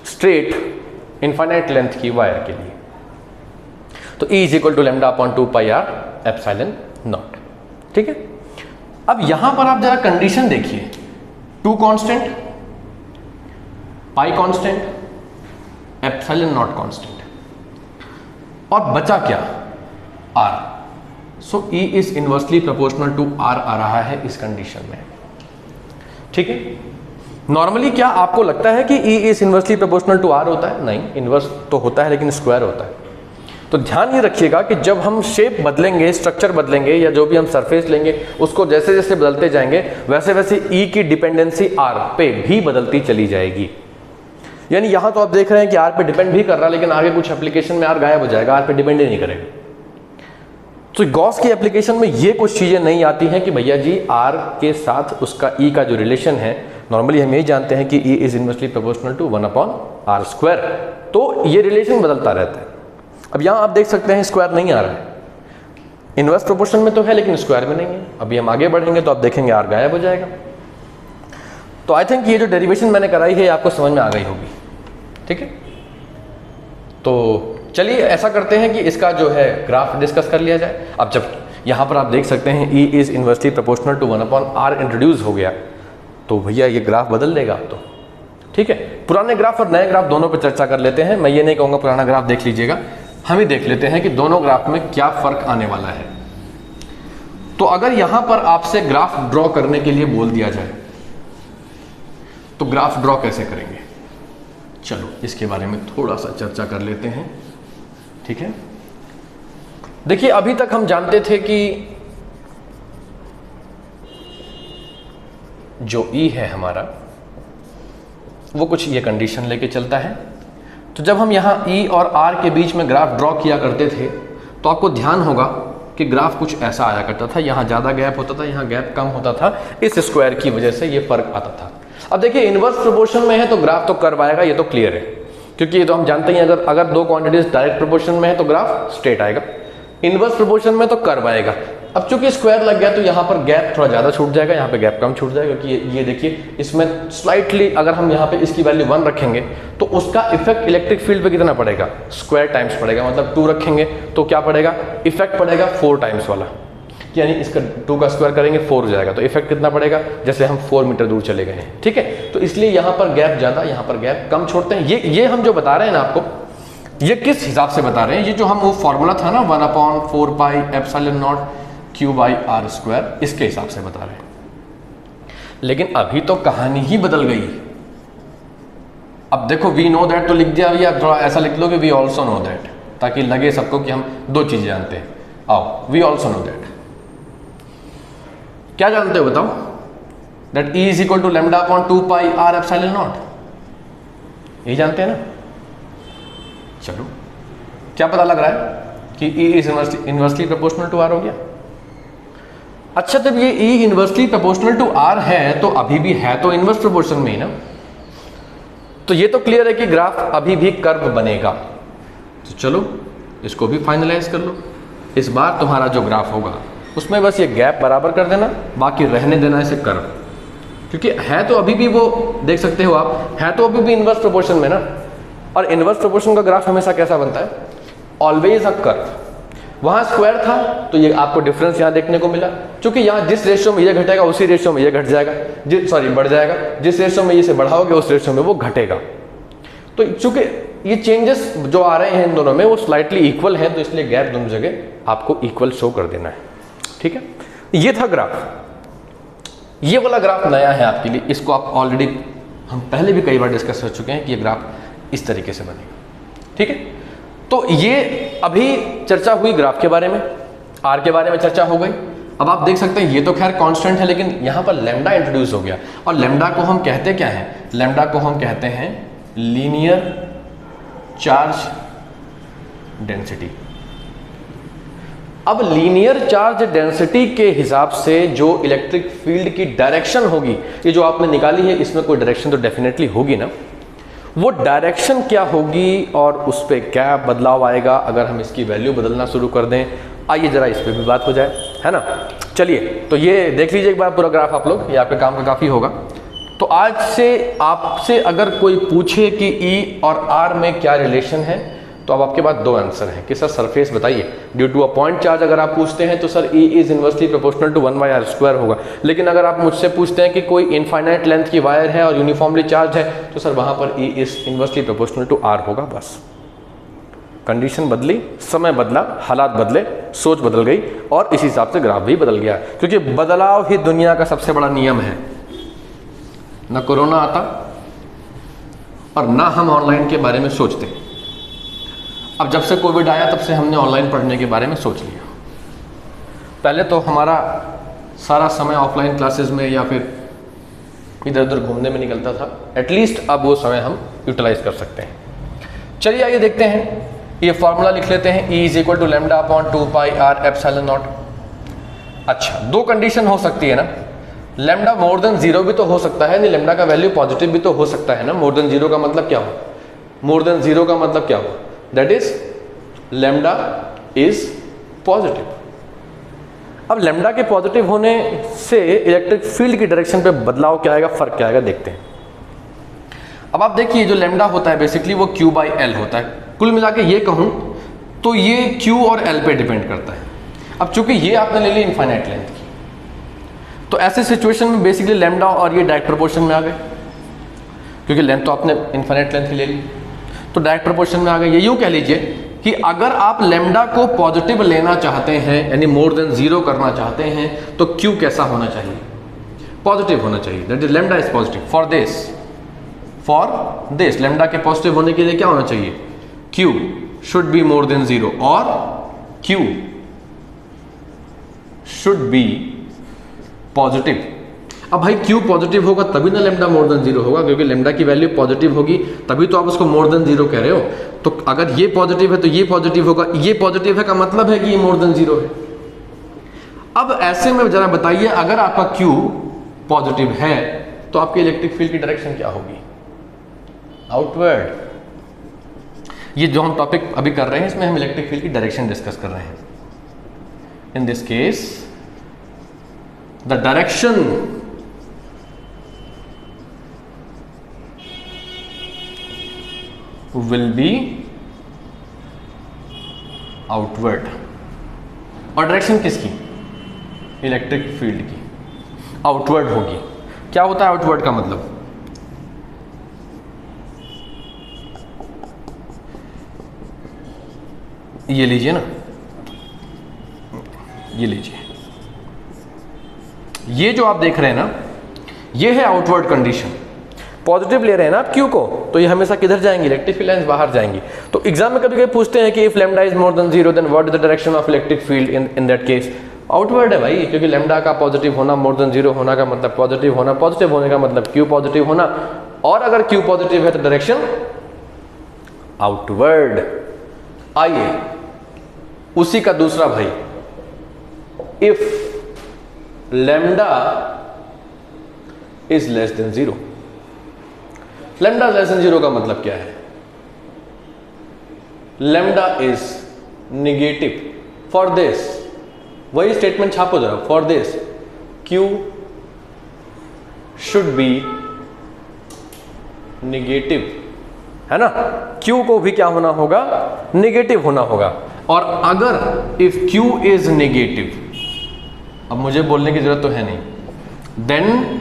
Speaker 1: straight infinite length की वायर के लिए। तो E is equal to lambda upon 2πr epsilon naught, ठीक है। अब यहां पर आप जरा कंडीशन देखिए, 2 constant, pi constant, epsilon naught constant, और बचा क्या R। So E is inversely proportional to R आ रहा है इस कंडीशन में, ठीक है। नॉर्मली क्या आपको लगता है कि E is inversely proportional to R होता है? नहीं, इनवर्स तो होता है लेकिन स्क्वायर होता है। तो ध्यान ये रखिएगा कि जब हम शेप बदलेंगे, स्ट्रक्चर बदलेंगे, या जो भी हम सरफेस लेंगे उसको जैसे जैसे बदलते जाएंगे वैसे वैसे E की डिपेंडेंसी R पे भी बदलती चली जाएगी। यानी यहां तो आप देख रहे हैं कि R पे डिपेंड भी कर रहा है, लेकिन आगे कुछ एप्लीकेशन में R गायब हो जाएगा, R पे डिपेंड ही नहीं करेगा। तो गॉस की एप्लीकेशन में ये कुछ चीजें नहीं आती हैं कि भैया जी R के साथ उसका E का जो रिलेशन है, नॉर्मली हम यही जानते हैं कि E is inversely proportional to 1/r², तो ये रिलेशन बदलता रहता है। अब यहां आप देख सकते हैं स्क्वायर नहीं आ रहा है, इनवर्स प्रोपोर्शन में तो है लेकिन स्क्वायर में नहीं है। अभी हम आगे बढ़ेंगे तो आप देखेंगे R गायब हो जाएगा। तो आई थिंक ये जो डेरिवेशन मैंने कराई है आपको समझ में आ गई होगी, ठीक है। तो चलिए ऐसा करते हैं कि इसका जो है ग्राफ डिस्कस कर लिया जाए। अब जब यहाँ पर आप देख सकते हैं E is inversely proportional to 1/r introduce हो गया, तो भैया ये ग्राफ बदल देगा अब तो, ठीक है। पुराने ग्राफ और नए ग्राफ दोनों पर चर्चा कर लेते हैं। मैं ये नहीं कहूँगा पुराना ग्राफ देख लीजिएगा, हम ही देख लेते हैं कि दोनों ग्राफ में क्या फर्क आने वाला है। तो अगर यहाँ पर आपसे ग्राफ ड्रॉ करने के लिए बोल दिया जाए तो ग्राफ ड्रॉ कैसे करेंगे, चलो इसके बारे में थोड़ा सा चर्चा कर लेते हैं, ठीक है। देखिए अभी तक हम जानते थे कि जो E है हमारा वो कुछ ये कंडीशन लेके चलता है। तो जब हम यहाँ E और R के बीच में ग्राफ ड्रॉ किया करते थे तो आपको ध्यान होगा कि ग्राफ कुछ ऐसा आया करता था, यहाँ ज़्यादा गैप होता था, यहाँ गैप कम होता था, इस स्क्वायर की वजह से ये फर्क आता था। अब देखिए इनवर्स प्रोपोर्शन में है तो ग्राफ तो कर्व आएगा, ये तो क्लियर है, क्योंकि ये तो हम जानते हैं अगर दो क्वांटिटीज डायरेक्ट प्रोपोर्शन में है तो ग्राफ स्ट्रेट आएगा, इनवर्स प्रोपोर्शन में तो कर्व आएगा। अब चूंकि स्क्वायर लग गया तो यहाँ पर गैप थोड़ा ज़्यादा छूट जाएगा, यहाँ पे गैप कम छूट जाएगा, क्योंकि ये देखिए इसमें स्लाइटली अगर हम यहाँ पे इसकी वैल्यू 1 रखेंगे तो उसका इफेक्ट इलेक्ट्रिक फील्ड पे कितना पड़ेगा, स्क्वायर टाइम्स पड़ेगा। मतलब 2 रखेंगे तो क्या पड़ेगा, इफेक्ट पड़ेगा 4 टाइम्स वाला, यानी इसका 2 का स्क्वायर करेंगे 4 हो जाएगा, तो इफेक्ट कितना पड़ेगा, जैसे हम 4 मीटर दूर चले गए हैं, ठीक है। तो इसलिए यहाँ पर गैप ज़्यादा, यहाँ पर गैप कम छोड़ते हैं। ये हम जो बता रहे हैं ना आपको, ये किस हिसाब से बता रहे हैं, ये जो हम वो फॉर्मूला था ना 1/4πε0 Q/r², इसके हिसाब से बता रहे हैं। लेकिन अभी तो कहानी ही बदल गई। अब देखो वी नो दैट तो लिख दिया, या थोड़ा ऐसा लिख लो कि वी ऑल्सो नो दैट, ताकि लगे सबको कि हम 2 चीजें जानते हैं। आओ, वी ऑल्सो नो दैट, क्या जानते हो बताओ, that E is equal to lambda upon 2πr∈0, यही जानते हैं ना। चलो क्या पता लग रहा है कि E is inversely proportional to R हो गया। अच्छा, जब ये E inversely proportional to R है तो अभी भी है तो इनवर्स प्रोपोर्शन में ही ना, तो ये तो क्लियर है कि ग्राफ अभी भी कर्व बनेगा। तो चलो इसको भी फाइनलाइज कर लो। इस बार तुम्हारा जो ग्राफ होगा उसमें बस ये गैप बराबर कर देना, बाकी रहने देना इसे कर्व, क्योंकि है तो अभी भी, वो देख सकते हो आप, है तो अभी भी इनवर्स प्रोपोर्शन में ना। और इनवर्स प्रोपोर्शन का ग्राफ हमेशा कैसा बनता है, ऑलवेज अ कर्व वहाँ स्क्वायर था तो ये आपको डिफरेंस यहाँ देखने को मिला, क्योंकि यहाँ जिस रेशियो में ये घटेगा उसी रेशियो में ये घट जाएगा, बढ़ जाएगा, जिस रेशियो में इसे बढ़ाओगे उस रेशियो में वो घटेगा। तो चूंकि ये चेंजेस जो आ रहे हैं इन दोनों में वो स्लाइटली इक्वल हैं, तो इसलिए गैप दोनों जगह आपको इक्वल शो कर देना है। ठीक है, ये था ग्राफ। ये वाला ग्राफ नया है आपके लिए, इसको आप ऑलरेडी हम पहले भी कई बार डिस्कस कर चुके हैं कि ये ग्राफ इस तरीके से बनेगा। ठीक है, तो ये अभी चर्चा हुई ग्राफ के बारे में, आर के बारे में चर्चा हो गई। अब आप देख सकते हैं ये तो खैर कांस्टेंट है, लेकिन यहाँ पर लैम्डा इंट्रोड्यूस हो गया, और लैम्डा को हम कहते क्या है, लैम्डा को हम कहते हैं लीनियर चार्ज डेंसिटी। अब लीनियर चार्ज डेंसिटी के हिसाब से जो इलेक्ट्रिक फील्ड की डायरेक्शन होगी, ये जो आपने निकाली है इसमें कोई डायरेक्शन तो डेफिनेटली होगी ना, वो डायरेक्शन क्या होगी और उस पर क्या बदलाव आएगा अगर हम इसकी वैल्यू बदलना शुरू कर दें। आइए जरा इस पर भी बात हो जाए, है ना। चलिए, तो ये देख लीजिए एक बार पूरा ग्राफ आप लोग, ये आपके काम का काफ़ी होगा। तो आज से आपसे अगर कोई पूछे कि ई और आर में क्या रिलेशन है, तो अब आपके पास दो आंसर हैं कि सर सरफेस बताइए। Due to a point charge अगर आप पूछते हैं तो sir E is inversely proportional to 1/r² होगा। लेकिन अगर आप मुझसे पूछते हैं कि कोई इनफाइनाइट लेंथ की वायर है और यूनिफॉर्मली चार्ज है, तो सर वहां पर E is inversely proportional to R होगा। बस कंडीशन बदली, समय बदला, हालात बदले, सोच बदल गई और इस हिसाब से ग्राफ भी बदल गया, क्योंकि बदलाव ही दुनिया का सबसे बड़ा नियम है। ना कोरोना आता और ना हम ऑनलाइन के बारे में सोचते। अब जब से कोविड आया तब से हमने ऑनलाइन पढ़ने के बारे में सोच लिया। पहले तो हमारा सारा समय ऑफलाइन क्लासेस में या फिर इधर उधर घूमने में निकलता था, एटलीस्ट अब वो समय हम यूटिलाइज कर सकते हैं। चलिए आइए देखते हैं, ये फॉर्मूला लिख लेते हैं, E is equal to lambda upon 2πr epsilon naught. अच्छा, दो कंडीशन हो सकती है ना, लैम्डा मोर देन 0 भी तो हो सकता है, नहीं लैम्डा का वैल्यू पॉजिटिव भी तो हो सकता है ना। मोर देन 0 का मतलब क्या हो, मोर देन 0 का मतलब क्या हो, that is lambda is positive. अब लैम्डा के पॉजिटिव होने से इलेक्ट्रिक फील्ड की डायरेक्शन पे बदलाव क्या आएगा, फर्क क्या आएगा, देखते हैं। अब आप देखिए जो लैम्डा होता है बेसिकली वो Q/L होता है। कुल मिला के ये कहूं तो ये Q और L पे डिपेंड करता है। अब चूंकि ये आपने ले ली इनफाइनाइट लेंथ की, तो ऐसे सिचुएशन में बेसिकली लैम्डा और ये डायरेक्ट प्रोपोर्शन में आ गए, क्योंकि लेंथ तो आपने इनफाइनाइट लेंथ की ले ली, तो डायरेक्ट प्रोपोर्शन में आ गए। ये यूँ कह लीजिए कि अगर आप लैम्डा को पॉजिटिव लेना चाहते हैं, यानी मोर देन 0 करना चाहते हैं, तो Q कैसा होना चाहिए, पॉजिटिव होना चाहिए। That is lambda is positive for this lambda के पॉजिटिव होने के लिए क्या होना चाहिए, Q should be more than 0 और Q शुड बी पॉजिटिव। अब भाई Q पॉजिटिव होगा तभी ना लैम्डा मोर देन 0 होगा, क्योंकि लैम्डा की वैल्यू पॉजिटिव होगी तभी तो आप उसको मोर देन 0 कह रहे हो। तो अगर ये पॉजिटिव है तो ये पॉजिटिव होगा, ये पॉजिटिव है का मतलब है कि ये मोर देन 0 है। अब ऐसे में जरा बताइए, अगर आपका Q पॉजिटिव है तो आपके इलेक्ट्रिक फील्ड की डायरेक्शन क्या होगी, आउटवर्ड। ये जो हम टॉपिक अभी कर रहे हैं इसमें हम इलेक्ट्रिक फील्ड की डायरेक्शन डिस्कस कर रहे हैं। In this case the direction will be outward. और डायरेक्शन किसकी, इलेक्ट्रिक फील्ड की आउटवर्ड होगी। क्या होता है आउटवर्ड का मतलब, ये लीजिए ना, ये लीजिए, ये जो आप देख रहे हैं ना, ये है आउटवर्ड कंडीशन। पॉजिटिव ले रहे हैं ना आप Q को, तो ये हमेशा किधर जाएंगी, इलेक्ट्रिक फील्ड लाइंस बाहर जाएंगी। तो एग्जाम में कभी कभी पूछते हैं कि if lambda is more than 0 then what is the direction of electric field in that case. Outward है भाई, क्योंकि लैम्डा का पॉजिटिव होना, मोर देन 0 होना का मतलब पॉजिटिव होना, पॉजिटिव होने का मतलब Q पॉजिटिव होना, और अगर Q पॉजिटिव है तो डायरेक्शन आउटवर्ड। आइए उसी का दूसरा भाई, if lambda is less than 0। Lambda less than 0 का मतलब क्या है, lambda is negative for this. वही स्टेटमेंट छापो जरा, for this Q should be negative, है ना। Q को भी क्या होना होगा, निगेटिव होना होगा। और अगर इफ Q इज नेगेटिव, अब मुझे बोलने की जरूरत तो है नहीं, then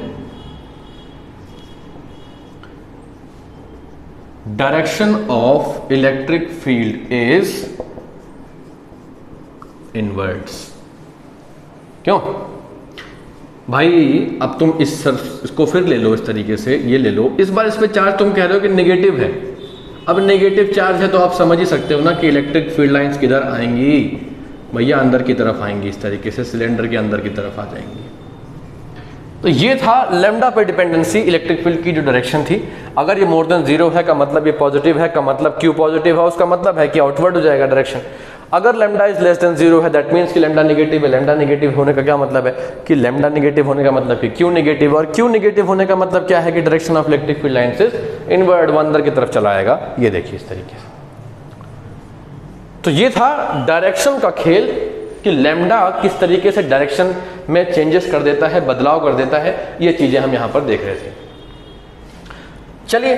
Speaker 1: direction of electric field is inwards. क्यों भाई? अब तुम इसको फिर ले लो, इस तरीके से ये ले लो, इस बार इस पे चार्ज तुम कह रहे हो कि नेगेटिव है। अब नेगेटिव चार्ज है तो आप समझ ही सकते हो ना कि इलेक्ट्रिक फील्ड लाइंस किधर आएंगी भैया, अंदर की तरफ आएंगी, इस तरीके से सिलेंडर के अंदर की तरफ आ जाएंगी। तो ये था लैम्डा पे डिपेंडेंसी इलेक्ट्रिक फील्ड की जो डायरेक्शन थी। अगर ये मोर देन 0 है का मतलब ये पॉजिटिव है, का मतलब Q पॉजिटिव है, उसका मतलब है कि आउटवर्ड हो जाएगा डायरेक्शन। अगर लैम्डा इज लेस देन 0 है, दैट मीन्स कि लैम्डा नेगेटिव है। लैम्डा नेगेटिव होने का क्या मतलब है कि लैम्डा नेगेटिव होने का मतलब कि Q नेगेटिव, और Q नेगेटिव होने का मतलब क्या है कि direction of electric field lines is inward, वो अंदर की तरफ चला आएगा। ये देखिए इस तरीके से। तो ये था डायरेक्शन का खेल कि लैम्डा किस तरीके से डायरेक्शन में चेंजेस कर देता है, बदलाव कर देता है। ये चीजें हम यहां पर देख रहे थे। चलिए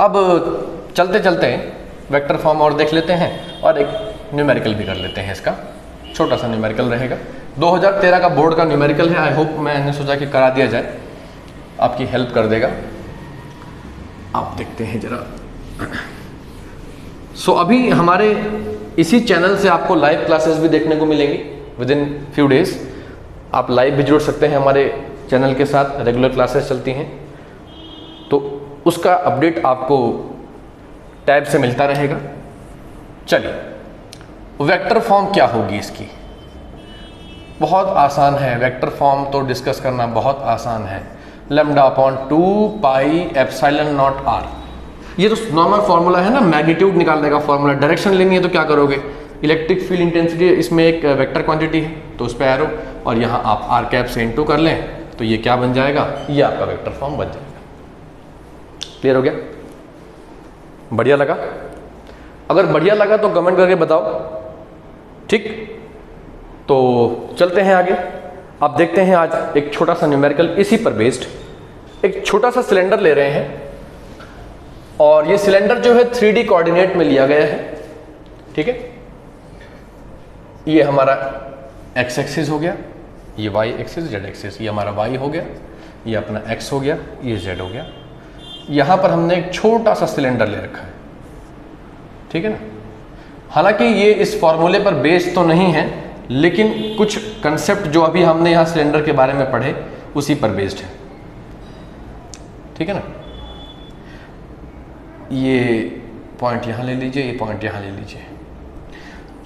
Speaker 1: अब चलते चलते वेक्टर फॉर्म और देख लेते हैं और एक न्यूमेरिकल भी कर लेते हैं। इसका छोटा सा न्यूमेरिकल रहेगा, 2013 का बोर्ड का न्यूमेरिकल है। आई होप, मैंने सोचा कि करा दिया जाए, आपकी हेल्प कर देगा। आप देखते हैं जरा। सो अभी हमारे इसी चैनल से आपको लाइव क्लासेस भी देखने को मिलेंगी विद इन फ्यू डेज। आप लाइव भी जुड़ सकते हैं हमारे चैनल के साथ, रेगुलर क्लासेस चलती हैं, तो उसका अपडेट आपको टैब से मिलता रहेगा। चलिए, वेक्टर फॉर्म क्या होगी इसकी? बहुत आसान है, वेक्टर फॉर्म तो डिस्कस करना बहुत आसान है। Lambda upon 2 pi epsilon naught R, ये तो नॉर्मल फॉर्मूला है ना, मैग्नीट्यूड निकालने का फॉर्मूला। डायरेक्शन लेनी है तो क्या करोगे, इलेक्ट्रिक फील्ड इंटेंसिटी, इसमें एक वेक्टर क्वांटिटी है तो उस पर एरो, और यहाँ आप आर कैप से इनटू कर लें तो ये क्या बन जाएगा, ये आपका वेक्टर फॉर्म बन जाएगा। क्लियर हो गया? बढ़िया लगा? अगर बढ़िया लगा तो कमेंट करके बताओ, ठीक? तो चलते हैं आगे। आप देखते हैं आज एक छोटा सा न्यूमेरिकल इसी पर बेस्ड। एक छोटा सा सिलेंडर ले रहे हैं और ये सिलेंडर जो है 3D कोऑर्डिनेट में लिया गया है, ठीक है? ये हमारा एक्स एक्सिस हो गया, ये वाई एक्सिस, जेड एक्सिस, ये हमारा वाई हो गया, ये अपना एक्स हो गया, ये जेड हो गया। यहां पर हमने एक छोटा सा सिलेंडर ले रखा है, ठीक है ना? हालांकि ये इस फॉर्मूले पर बेस्ड तो नहीं है, लेकिन कुछ कंसेप्ट जो अभी हमने यहां सिलेंडर के बारे में पढ़े उसी पर बेस्ड है, ठीक है ना? ये पॉइंट यहां ले लीजिए, ये पॉइंट यहां ले लीजिए।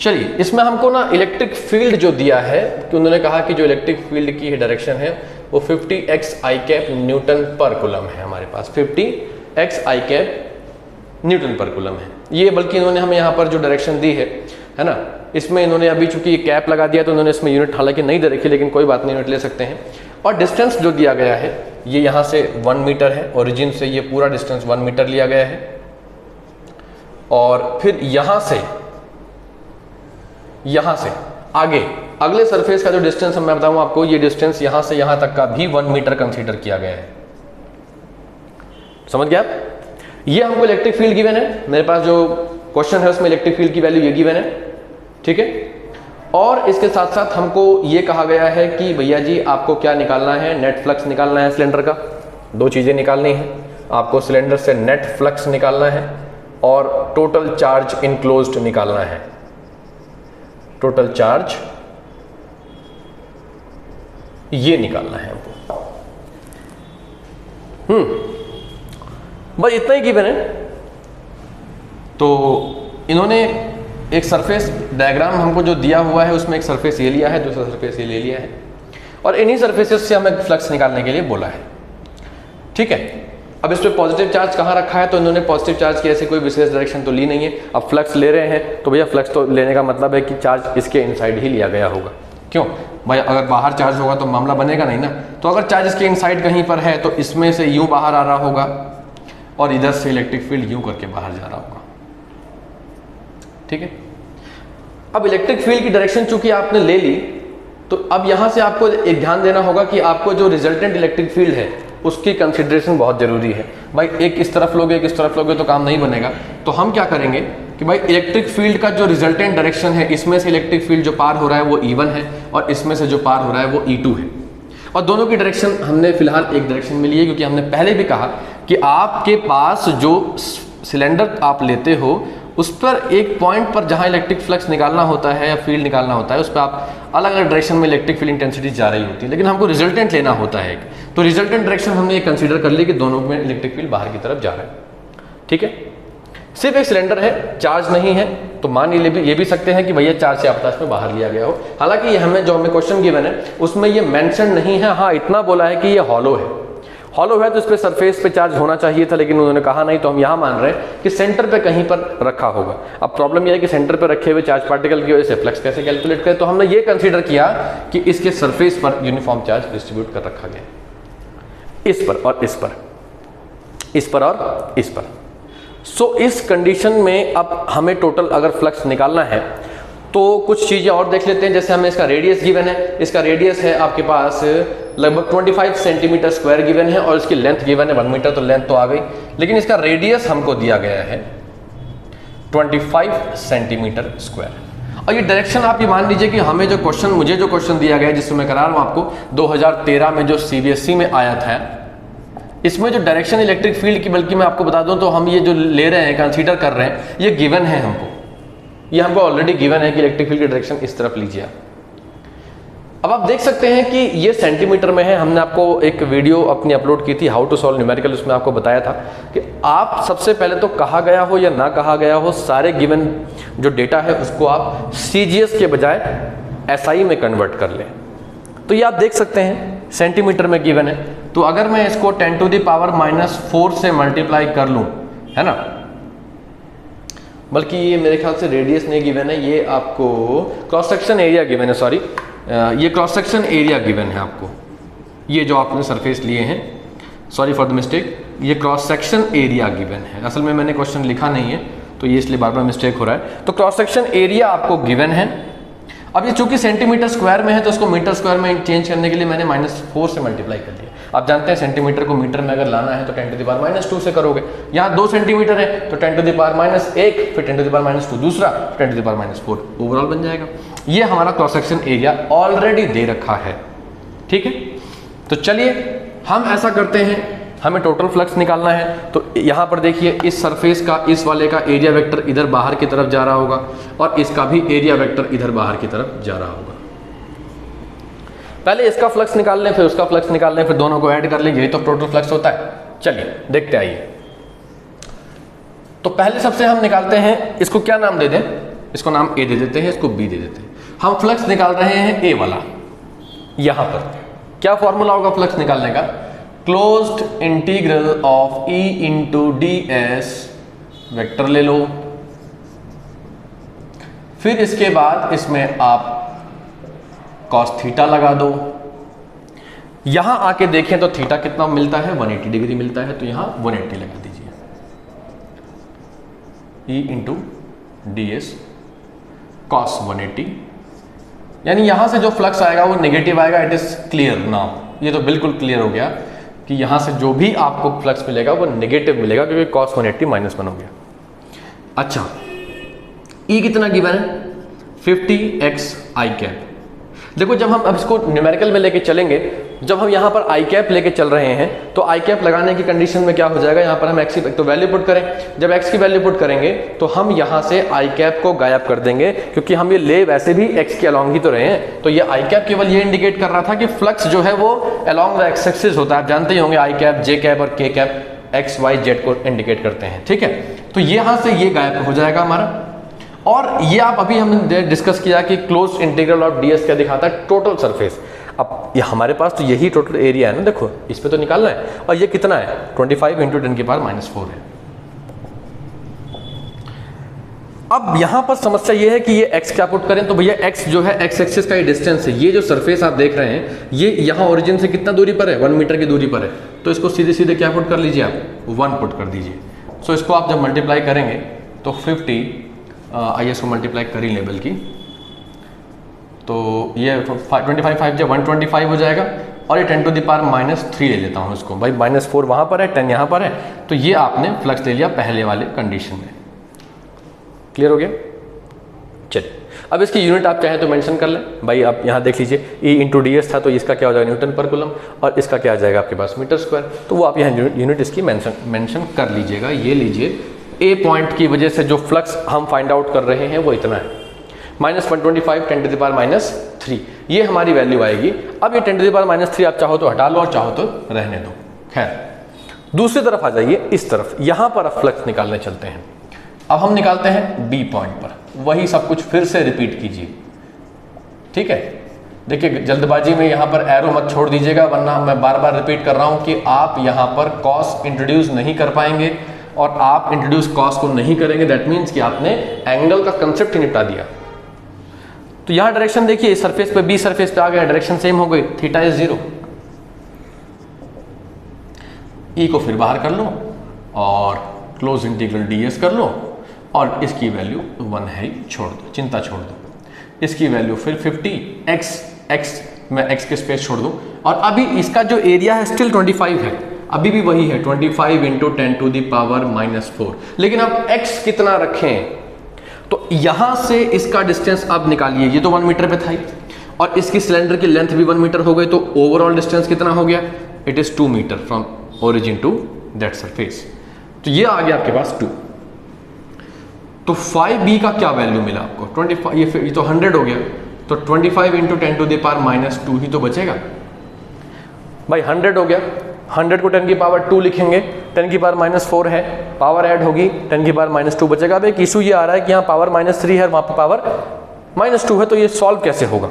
Speaker 1: चलिए, इसमें हमको ना इलेक्ट्रिक फील्ड जो दिया है कि उन्होंने कहा कि जो इलेक्ट्रिक फील्ड की डायरेक्शन है वो 50x आई कैप न्यूटन पर कूलम है। हमारे पास 50x आई कैप न्यूटन पर कूलम है ये, बल्कि इन्होंने हमें यहाँ पर जो डायरेक्शन दी है ना, इसमें इन्होंने अभी चूंकि कैप लगा दिया तो इन्होंने इसमें यूनिट हालांकि नहीं दे रखी, लेकिन कोई बात नहीं, यूनिट ले सकते हैं। और डिस्टेंस जो दिया गया है ये यहाँ से 1 मीटर है, ओरिजिन से ये पूरा डिस्टेंस 1 मीटर लिया गया है। और फिर यहाँ से आगे अगले सरफेस का जो डिस्टेंस मैं बताऊं आपको, ये डिस्टेंस यहां से यहां तक का भी 1 मीटर कंसीडर किया गया है। समझ गया आप? ये हमको इलेक्ट्रिक फील्ड गिवन है, मेरे पास जो क्वेश्चन है उसमें इलेक्ट्रिक फील्ड की वैल्यू ये गिवन है, ठीक है? और इसके साथ साथ हमको ये कहा गया है कि भैया जी आपको क्या निकालना है, नेट फ्लक्स निकालना है सिलेंडर का। 2 चीजें निकालनी है आपको, सिलेंडर से नेट फ्लक्स निकालना है और टोटल चार्ज इनक्लोज्ड निकालना है। टोटल चार्ज ये निकालना है हमको। बस इतना ही गिवन है। तो इन्होंने एक सरफेस डायग्राम हमको जो दिया हुआ है उसमें एक सरफेस ये लिया है, दूसरा सरफेस ये ले लिया है, और इन्हीं सरफेसेस से हमें फ्लक्स निकालने के लिए बोला है, ठीक है? अब इस पे पॉजिटिव चार्ज कहाँ रखा है, तो इन्होंने पॉजिटिव चार्ज की ऐसी कोई विशेष डायरेक्शन तो ली नहीं है। अब फ्लक्स ले रहे हैं तो भैया फ्लक्स तो लेने का मतलब है कि चार्ज इसके इनसाइड ही लिया गया होगा। क्यों भाई, अगर बाहर चार्ज होगा तो मामला बनेगा नहीं ना। तो अगर चार्ज इसके इनसाइड कहीं पर है तो इसमें से यूं बाहर आ रहा होगा और इधर से इलेक्ट्रिक फील्ड यूं करके बाहर जा रहा होगा, ठीक है? अब इलेक्ट्रिक फील्ड की डायरेक्शन चूंकि आपने ले ली, तो अब यहां से आपको एक ध्यान देना होगा कि आपको जो रिजल्टेंट इलेक्ट्रिक फील्ड है उसकी कंसिडरेशन बहुत जरूरी है। भाई एक इस तरफ लोगे, एक इस तरफ लोगे तो काम नहीं बनेगा। तो हम क्या करेंगे, कि भाई इलेक्ट्रिक फील्ड का जो रिजल्टेंट डायरेक्शन है, इसमें से इलेक्ट्रिक फील्ड जो पार हो रहा है वो E1 है और इसमें से जो पार हो रहा है वो E2 है। और दोनों की डायरेक्शन हमने फिलहाल एक डायरेक्शन में ली है, क्योंकि हमने पहले भी कहा कि आपके पास जो सिलेंडर आप लेते हो उस पर एक पॉइंट पर जहां इलेक्ट्रिक फ्लक्स निकालना होता है या फील्ड निकालना होता है, उस पर आप अलग अलग डायरेक्शन में इलेक्ट्रिक फील्ड इंटेंसिटी जा रही होती है, लेकिन हमको रिजल्टेंट लेना होता है एक। तो रिजल्टेंट डायरेक्शन हमने ये कंसीडर कर ली कि दोनों में इलेक्ट्रिक फील्ड बाहर की तरफ जा रहा है। ठीक है, सिर्फ एक सिलेंडर है, चार्ज नहीं है, तो मान ये भी सकते हैं कि भैया चार्ज से आपस में बाहर लिया गया हो। हालांकि ये हमें जो हमें क्वेश्चन गिवन है उसमें ये मेंशन नहीं है, हाँ इतना बोला है कि ये हॉलो है। हॉलो है तो इस पे सरफेस पे चार्ज होना चाहिए था, लेकिन उन्होंने कहा नहीं, तो हम यहाँ मान रहे हैं कि सेंटर पे कहीं पर रखा होगा। अब प्रॉब्लम यह है कि सेंटर पे रखे हुए चार्ज पार्टिकल की वजह से फ्लक्स कैसे कैलकुलेट करें, तो हमने ये कंसीडर किया कि इसके सरफेस पर यूनिफॉर्म चार्ज डिस्ट्रीब्यूट कर रखा गया, इस पर और इस पर, इस पर और इस पर। सो इस कंडीशन में अब हमें टोटल अगर फ्लक्स निकालना है तो कुछ चीज़ें और देख लेते हैं। जैसे हमें इसका रेडियस गिवन है, इसका रेडियस है आपके पास लगभग 25 सेंटीमीटर स्क्वायर गिवन है और इसकी लेंथ गिवन है 1 मीटर, तो लेंथ तो आ गई, लेकिन इसका रेडियस हमको दिया गया है 25 सेंटीमीटर स्क्वायर। और ये डायरेक्शन आप ये मान लीजिए कि हमें मुझे जो क्वेश्चन दिया गया है, जिसमें मैं करा रहा हूँ आपको, 2013 में जो CBSE में आया था, इसमें जो डायरेक्शन इलेक्ट्रिक फील्ड की, बल्कि मैं आपको बता दूं तो हम ये जो ले रहे हैं, कंसीडर कर रहे हैं, ये गिवन है हमको, ये हमको ऑलरेडी गिवन है कि इलेक्ट्रिक फील्ड की डायरेक्शन इस तरफ लीजिए। अब आप देख सकते हैं कि ये सेंटीमीटर में है। हमने आपको एक वीडियो अपनी अपलोड की थी, हाउ टू सॉल्व न्यूमेरिकल, उसमें आपको बताया था कि आप सबसे पहले तो कहा गया हो या ना कहा गया हो, सारे गिवन जो डेटा है उसको आप CGS के बजाय SI में कन्वर्ट कर लें। तो ये आप देख सकते हैं सेंटीमीटर में गिवन है, तो अगर मैं इसको 10⁻⁻⁴ से मल्टीप्लाई कर लूं, है ना, बल्कि ये मेरे ख्याल से रेडियस नहीं गिवन है, ये आपको क्रॉस सेक्शन एरिया गिवन है, सॉरी ये क्रॉस सेक्शन एरिया गिवन है आपको, ये जो आपने सरफेस लिए हैं, सॉरी फॉर द मिस्टेक, ये क्रॉस सेक्शन एरिया गिवन है। असल में मैंने क्वेश्चन लिखा नहीं है तो ये इसलिए बार बार मिस्टेक हो रहा है। तो क्रॉस सेक्शन एरिया आपको गिवन है। अब ये चूंकि सेंटीमीटर स्क्वायर में है तो इसको मीटर स्क्वायर में चेंज करने के लिए मैंने -4 से मल्टीप्लाई कर दिया। आप जानते हैं सेंटीमीटर को मीटर में अगर लाना है तो 10⁻⁻² से करोगे। यहाँ 2 सेंटीमीटर है तो 10⁻⁻1, फिर 10⁻⁻2 दूसरा, 10⁻⁻4 ओवरऑल बन जाएगा। ये हमारा क्रॉस सेक्शन एरिया ऑलरेडी दे रखा है। ठीक है, तो चलिए हम ऐसा करते हैं, हमें टोटल फ्लक्स निकालना है। तो यहाँ पर देखिए, इस सरफेस का, इस वाले का एरिया वेक्टर इधर बाहर की तरफ जा रहा होगा और इसका भी एरिया वेक्टर इधर बाहर की तरफ जा रहा होगा। पहले इसका फ्लक्स निकाल लें, फिर उसका फ्लक्स निकाल लें, फिर दोनों को ऐड कर लें, यही तो टोटल फ्लक्स होता है। चलिए देखते आइए। तो पहले सबसे हम निकालते हैं, इसको क्या नाम दे दें, इसको नाम A दे देते हैं, इसको B दे देते हैं। हम फ्लक्स निकाल रहे हैं A वाला। यहां पर क्या फॉर्मूला होगा फ्लक्स निकालने का, closed integral of E into ds, vector ले लो, फिर इसके बाद इसमें आप cos थीटा लगा दो। यहां आके देखें तो थीटा कितना मिलता है, 180 डिग्री मिलता है, तो यहां 180 लगा दीजिए, E इंटू ds cos 180, यानी यहां से जो फ्लक्स आएगा वो नेगेटिव आएगा। इट इज क्लियर नाउ, ये तो बिल्कुल क्लियर हो गया कि यहां से जो भी आपको फ्लक्स मिलेगा वो नेगेटिव मिलेगा, क्योंकि cos 180 -1 हो गया। अच्छा, E कितना गिवन है, 50x i कैप। देखो जब हम अब इसको न्यूमेरिकल में लेके चलेंगे, जब हम यहाँ पर आई कैप लेके चल रहे हैं तो आई कैप लगाने की कंडीशन में क्या हो जाएगा, यहाँ पर हम एक्स की तो वैल्यू पुट करें। जब एक्स की वैल्यू पुट करेंगे तो हम यहाँ से आई कैप को गायब कर देंगे, क्योंकि हम ये ले वैसे भी एक्स के अलॉन्ग ही तो रहे हैं। तो ये आई कैप केवल ये इंडिकेट कर रहा था कि फ्लक्स जो है वो अलॉन्ग द एक्स एक्सिस होता है। आप जानते ही होंगे आई कैप, जे कैप और के कैप एक्स वाई जेड को इंडिकेट करते हैं। ठीक है, तो यहाँ से ये गायब हो जाएगा हमारा। और ये आप अभी हमने डिस्कस किया कि क्लोज इंटीग्रल ऑफ ds क्या दिखाता है, टोटल सरफेस। अब ये हमारे पास तो यही टोटल एरिया है ना, देखो इस पे तो निकालना है, और ये कितना है, 25 इंटू 10⁻⁻4 है। अब यहां पर समस्या ये है कि ये x क्या पुट करें, तो भैया x जो है x एक्सिस का ये डिस्टेंस है। ये जो सरफेस आप देख रहे हैं ये यहाँ ओरिजिन से कितना दूरी पर है, 1 मीटर की दूरी पर है। तो इसको सीधे सीधे क्या पुट कर लीजिए आप, 1 पुट कर दीजिए। सो इसको आप जब मल्टीप्लाई करेंगे तो 50 IS को मल्टीप्लाई कर ही लेवल की, तो ये 25 5 जब 125 हो जाएगा। और ये 10⁻³ ले लेता हूँ इसको, भाई -4 वहाँ पर है, 10 यहाँ पर है, तो ये आपने फ्लक्स ले लिया पहले वाले कंडीशन में। क्लियर हो गया? चलिए अब इसकी यूनिट आप चाहें तो मेंशन कर लें भाई। आप यहाँ देख लीजिए E इंटू डी एस था तो इसका क्या हो जाएगा न्यूटन पर कूलम, और इसका क्या आ जाएगा आपके पास मीटर स्क्वायर। तो वो आप यहाँ यूनिट इसकी मेंशन कर लीजिएगा। ये लीजिए ए पॉइंट की वजह से जो फ्लक्स हम फाइंड आउट कर रहे हैं वो इतना है, -125 10⁻³ ये हमारी वैल्यू आएगी। अब ये 10⁻³ आप चाहो तो हटा लो और चाहो तो रहने दो। खैर दूसरी तरफ आ जाइए, इस तरफ यहाँ पर अब फ्लक्स निकालने चलते हैं। अब हम निकालते हैं बी पॉइंट पर, वही सब कुछ फिर से रिपीट कीजिए, ठीक है। देखिए जल्दबाजी में यहाँ पर एरो मत छोड़ दीजिएगा, वरना मैं बार बार रिपीट कर रहा हूँ कि आप यहाँ पर कॉस इंट्रोड्यूस नहीं कर पाएंगे, और आप इंट्रोड्यूस कॉस को नहीं करेंगे दैट मीन्स कि आपने एंगल का कंसेप्ट ही निपटा दिया। तो यहाँ डायरेक्शन देखिए, सरफेस पे बी सरफेस पे आ गया, डायरेक्शन सेम हो गई, थीटा इज 0। ई को फिर बाहर कर लो और क्लोज इंटीग्रल ds कर लो, और इसकी वैल्यू 1 है, छोड़ दो, चिंता छोड़ दो। इसकी वैल्यू फिर 50 x मैं x के स्पेस छोड़ दूं, और अभी इसका जो एरिया है स्टिल 25 है, अभी भी वही है 25 इंटू 10⁻⁻⁴। लेकिन अब x कितना रखें, तो यहां से इसका डिस्टेंस अब निकालिए। ये तो 1 मीटर पे था ही, और इसकी सिलेंडर की लेंथ भी 1 मीटर हो गई, तो ओवरऑल डिस्टेंस कितना हो गया, it is 2 metre from origin to that surface. तो ये आ गया आपके पास 2। तो 5b का क्या वैल्यू मिला आपको, 25, ये तो 100 हो गया, तो 25 इंटू 10⁻² ही तो बचेगा भाई। 100 हो गया, 100 को 10⁻² लिखेंगे, 10⁻⁻4 है, पावर ऐड होगी, 10⁻⁻2 बचेगा। अब एक इशू ये आ रहा है कि यहाँ पावर -3 है, वहाँ पर पावर -2 है, तो ये सॉल्व कैसे होगा।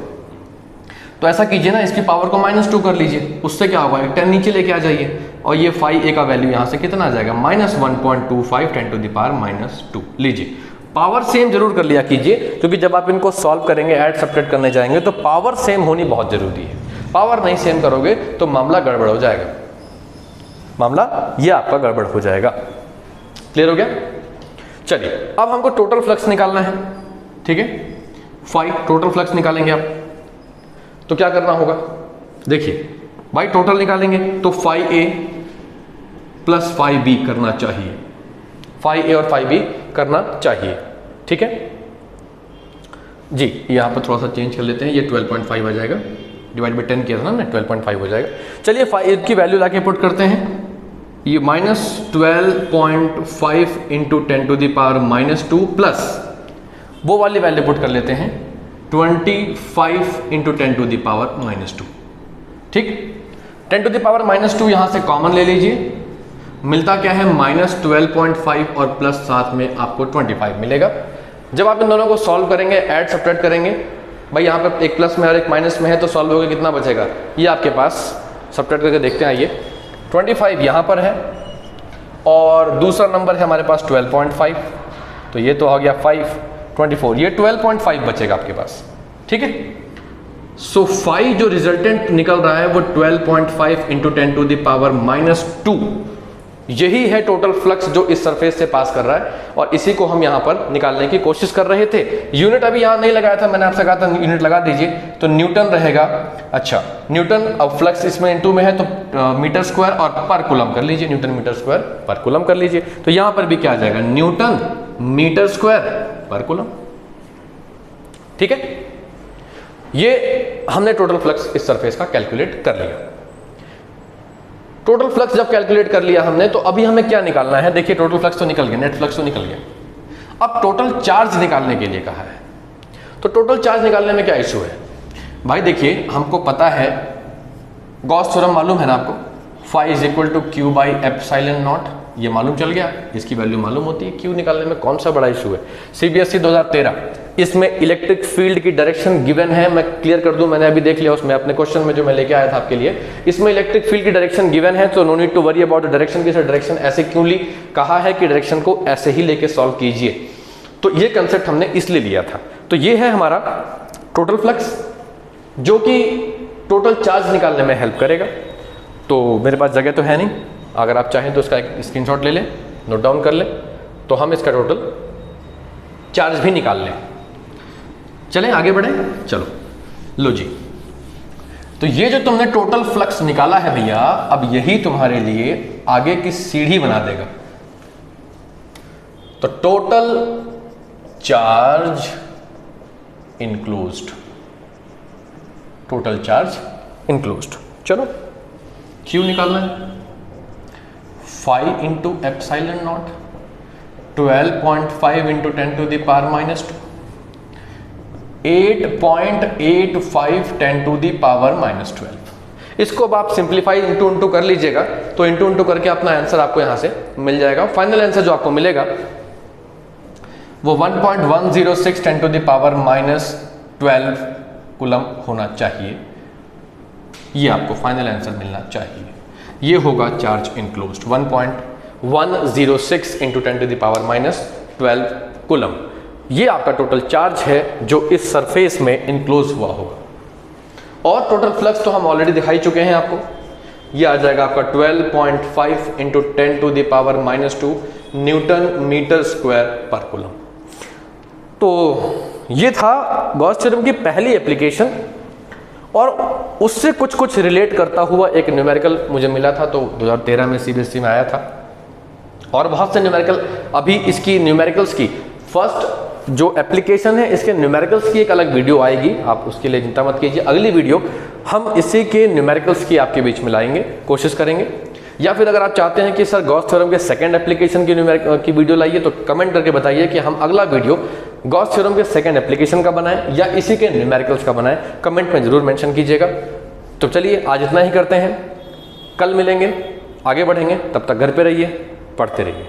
Speaker 1: तो ऐसा कीजिए ना, इसकी पावर को -2 कर लीजिए, उससे क्या होगा, 10 नीचे लेके आ जाइए, और ये phi का वैल्यू यहाँ से कितना आ जाएगा, -1.25 10⁻²। लीजिए पावर सेम जरूर कर लिया कीजिए, क्योंकि जब आप इनको सॉल्व करेंगे, ऐड सब्ट्रैक्ट करने जाएंगे, तो पावर सेम होनी बहुत जरूरी है। पावर नहीं सेम करोगे तो मामला गड़बड़ हो जाएगा, मामला ये आपका गड़बड़ हो जाएगा। क्लियर हो गया? चलिए अब हमको टोटल फ्लक्स निकालना है, ठीक है। phi टोटल फ्लक्स निकालेंगे आप, तो क्या करना होगा, देखिए भाई टोटल निकालेंगे तो phi a plus phi b करना चाहिए, phi a और phi b करना चाहिए, ठीक है जी। यहाँ पर थोड़ा सा चेंज कर लेते हैं, ये 12.5 आ जाएगा, डिवाइड बाई 10 किया था ना, 12.5 हो जाएगा। चलिए phi a की वैल्यू लाके पुट करते हैं, ये -12.5 इंटू 10⁻² प्लस वो वाली वैल्यू पुट कर लेते हैं 25 इंटू 10⁻², ठीक। 10⁻² यहाँ से कॉमन ले लीजिए, मिलता क्या है, -12.5 और प्लस साथ में आपको 25 मिलेगा। जब आप इन दोनों को सॉल्व करेंगे, ऐड सब्ट्रैक्ट करेंगे, भाई यहाँ पर एक प्लस में और एक माइनस में है, तो सॉल्व होगा कितना बचेगा, ये आपके पास सब्ट्रैक्ट करके देखते हैं। आइए 25 यहाँ पर है, और दूसरा नंबर है हमारे पास 12.5, तो ये तो हो गया 5, 24, ये 12.5 बचेगा आपके पास, ठीक है। सो phi जो रिजल्टेंट निकल रहा है वो 12.5 इंटू 10⁻², यही है टोटल फ्लक्स जो इस सरफेस से पास कर रहा है, और इसी को हम यहाँ पर निकालने की कोशिश कर रहे थे। यूनिट अभी यहाँ नहीं लगाया था, मैंने आपसे कहा था यूनिट लगा दीजिए, तो न्यूटन रहेगा। अच्छा न्यूटन, अब फ्लक्स इसमें इनटू में है तो मीटर स्क्वायर और पर कूलम कर लीजिए, न्यूटन मीटर स्क्वायर पर कूलम कर लीजिए, तो यहाँ पर भी क्या आ जाएगा, न्यूटन मीटर स्क्वायर पर कूलम, ठीक है। ये हमने टोटल फ्लक्स इस सरफेस का कैलकुलेट कर लिया। टोटल फ्लक्स जब कैलकुलेट कर लिया हमने, तो अभी हमें क्या निकालना है, देखिए टोटल फ्लक्स तो निकल गया, नेट फ्लक्स तो निकल गया, अब टोटल चार्ज निकालने के लिए कहा है। तो टोटल चार्ज निकालने में क्या इशू है भाई, देखिए हमको पता है, गॉस थ्योरम मालूम है ना आपको, phi is equal to q by epsilon naught, ये मालूम चल गया, इसकी वैल्यू मालूम होती है। क्यू निकालने में कौन सा बड़ा इशू है, CBSE 2013, इसमें इलेक्ट्रिक फील्ड की डायरेक्शन गिवन है, मैं क्लियर कर दूं, मैंने अभी देख लिया उसमें अपने क्वेश्चन में जो मैं लेके आया था आपके लिए, इसमें इलेक्ट्रिक फील्ड की डायरेक्शन गिवन है, तो no need to worry about the direction की। डायरेक्शन ऐसे क्यों ली, कहा है कि डायरेक्शन को ऐसे ही लेके सॉल्व कीजिए, तो ये कंसेप्ट हमने इसलिए लिया था। तो ये है हमारा टोटल फ्लक्स, जो कि टोटल चार्ज निकालने में हेल्प करेगा। तो मेरे पास जगह तो है नहीं, अगर आप चाहें तो इसका एक स्क्रीनशॉट ले लें, नोट डाउन कर लें, तो हम इसका टोटल चार्ज भी निकाल लें। चलें आगे बढ़ें, चलो लो जी। तो ये जो तुमने टोटल फ्लक्स निकाला है भैया, अब यही तुम्हारे लिए आगे की सीढ़ी बना देगा। तो total charge enclosed, total charge enclosed. चलो Q निकालना है, 5 into epsilon naught, 12.5 into 10 to the power minus 2, 8.85 10 to the power minus 12। इसको अब आप सिंप्लीफाई इंटू कर लीजिएगा, तो इंटू करके अपना आंसर आपको यहां से मिल जाएगा। फाइनल आंसर जो आपको मिलेगा वो 1.106 10 to the power minus 12 coulomb होना चाहिए। ये आपको फाइनल आंसर मिलना चाहिए। ये होगा charge enclosed 1.106 into 10 to the power minus 12 coulomb. ये आपका टोटल चार्ज है जो इस सरफेस में इनक्लोज हुआ होगा। और टोटल फ्लक्स तो हम ऑलरेडी दिखाई चुके हैं आपको। ये आ जाएगा आपका 12.5 into 10 to the power minus 2 newton metre square पर कूलम। तो ये था गॉस थ्योरम की पहली एप्लीकेशन, और उससे कुछ रिलेट करता हुआ एक न्यूमेरिकल मुझे मिला था, तो 2013 में CBSE में आया था। और बहुत से न्यूमेरिकल, अभी इसकी न्यूमेरिकल्स की फर्स्ट जो एप्लीकेशन है, इसके न्यूमेरिकल्स की एक अलग वीडियो आएगी, आप उसके लिए चिंता मत कीजिए। अगली वीडियो हम इसी के न्यूमेरिकल्स की आपके बीच में लाएंगे, कोशिश करेंगे। या फिर अगर आप चाहते हैं कि सर गॉस थ्योरम के सेकंड एप्लीकेशन की न्यूमेरिकल की वीडियो लाइए, तो कमेंट करके बताइए कि हम अगला वीडियो गॉस थ्योरम के सेकंड एप्लीकेशन का बनाएं या इसी के न्यूमेरिकल्स का बनाएं। कमेंट में जरूर मेंशन कीजिएगा। तो चलिए आज इतना ही करते हैं, कल मिलेंगे, आगे बढ़ेंगे। तब तक घर पे रहिए, पढ़ते रहिए।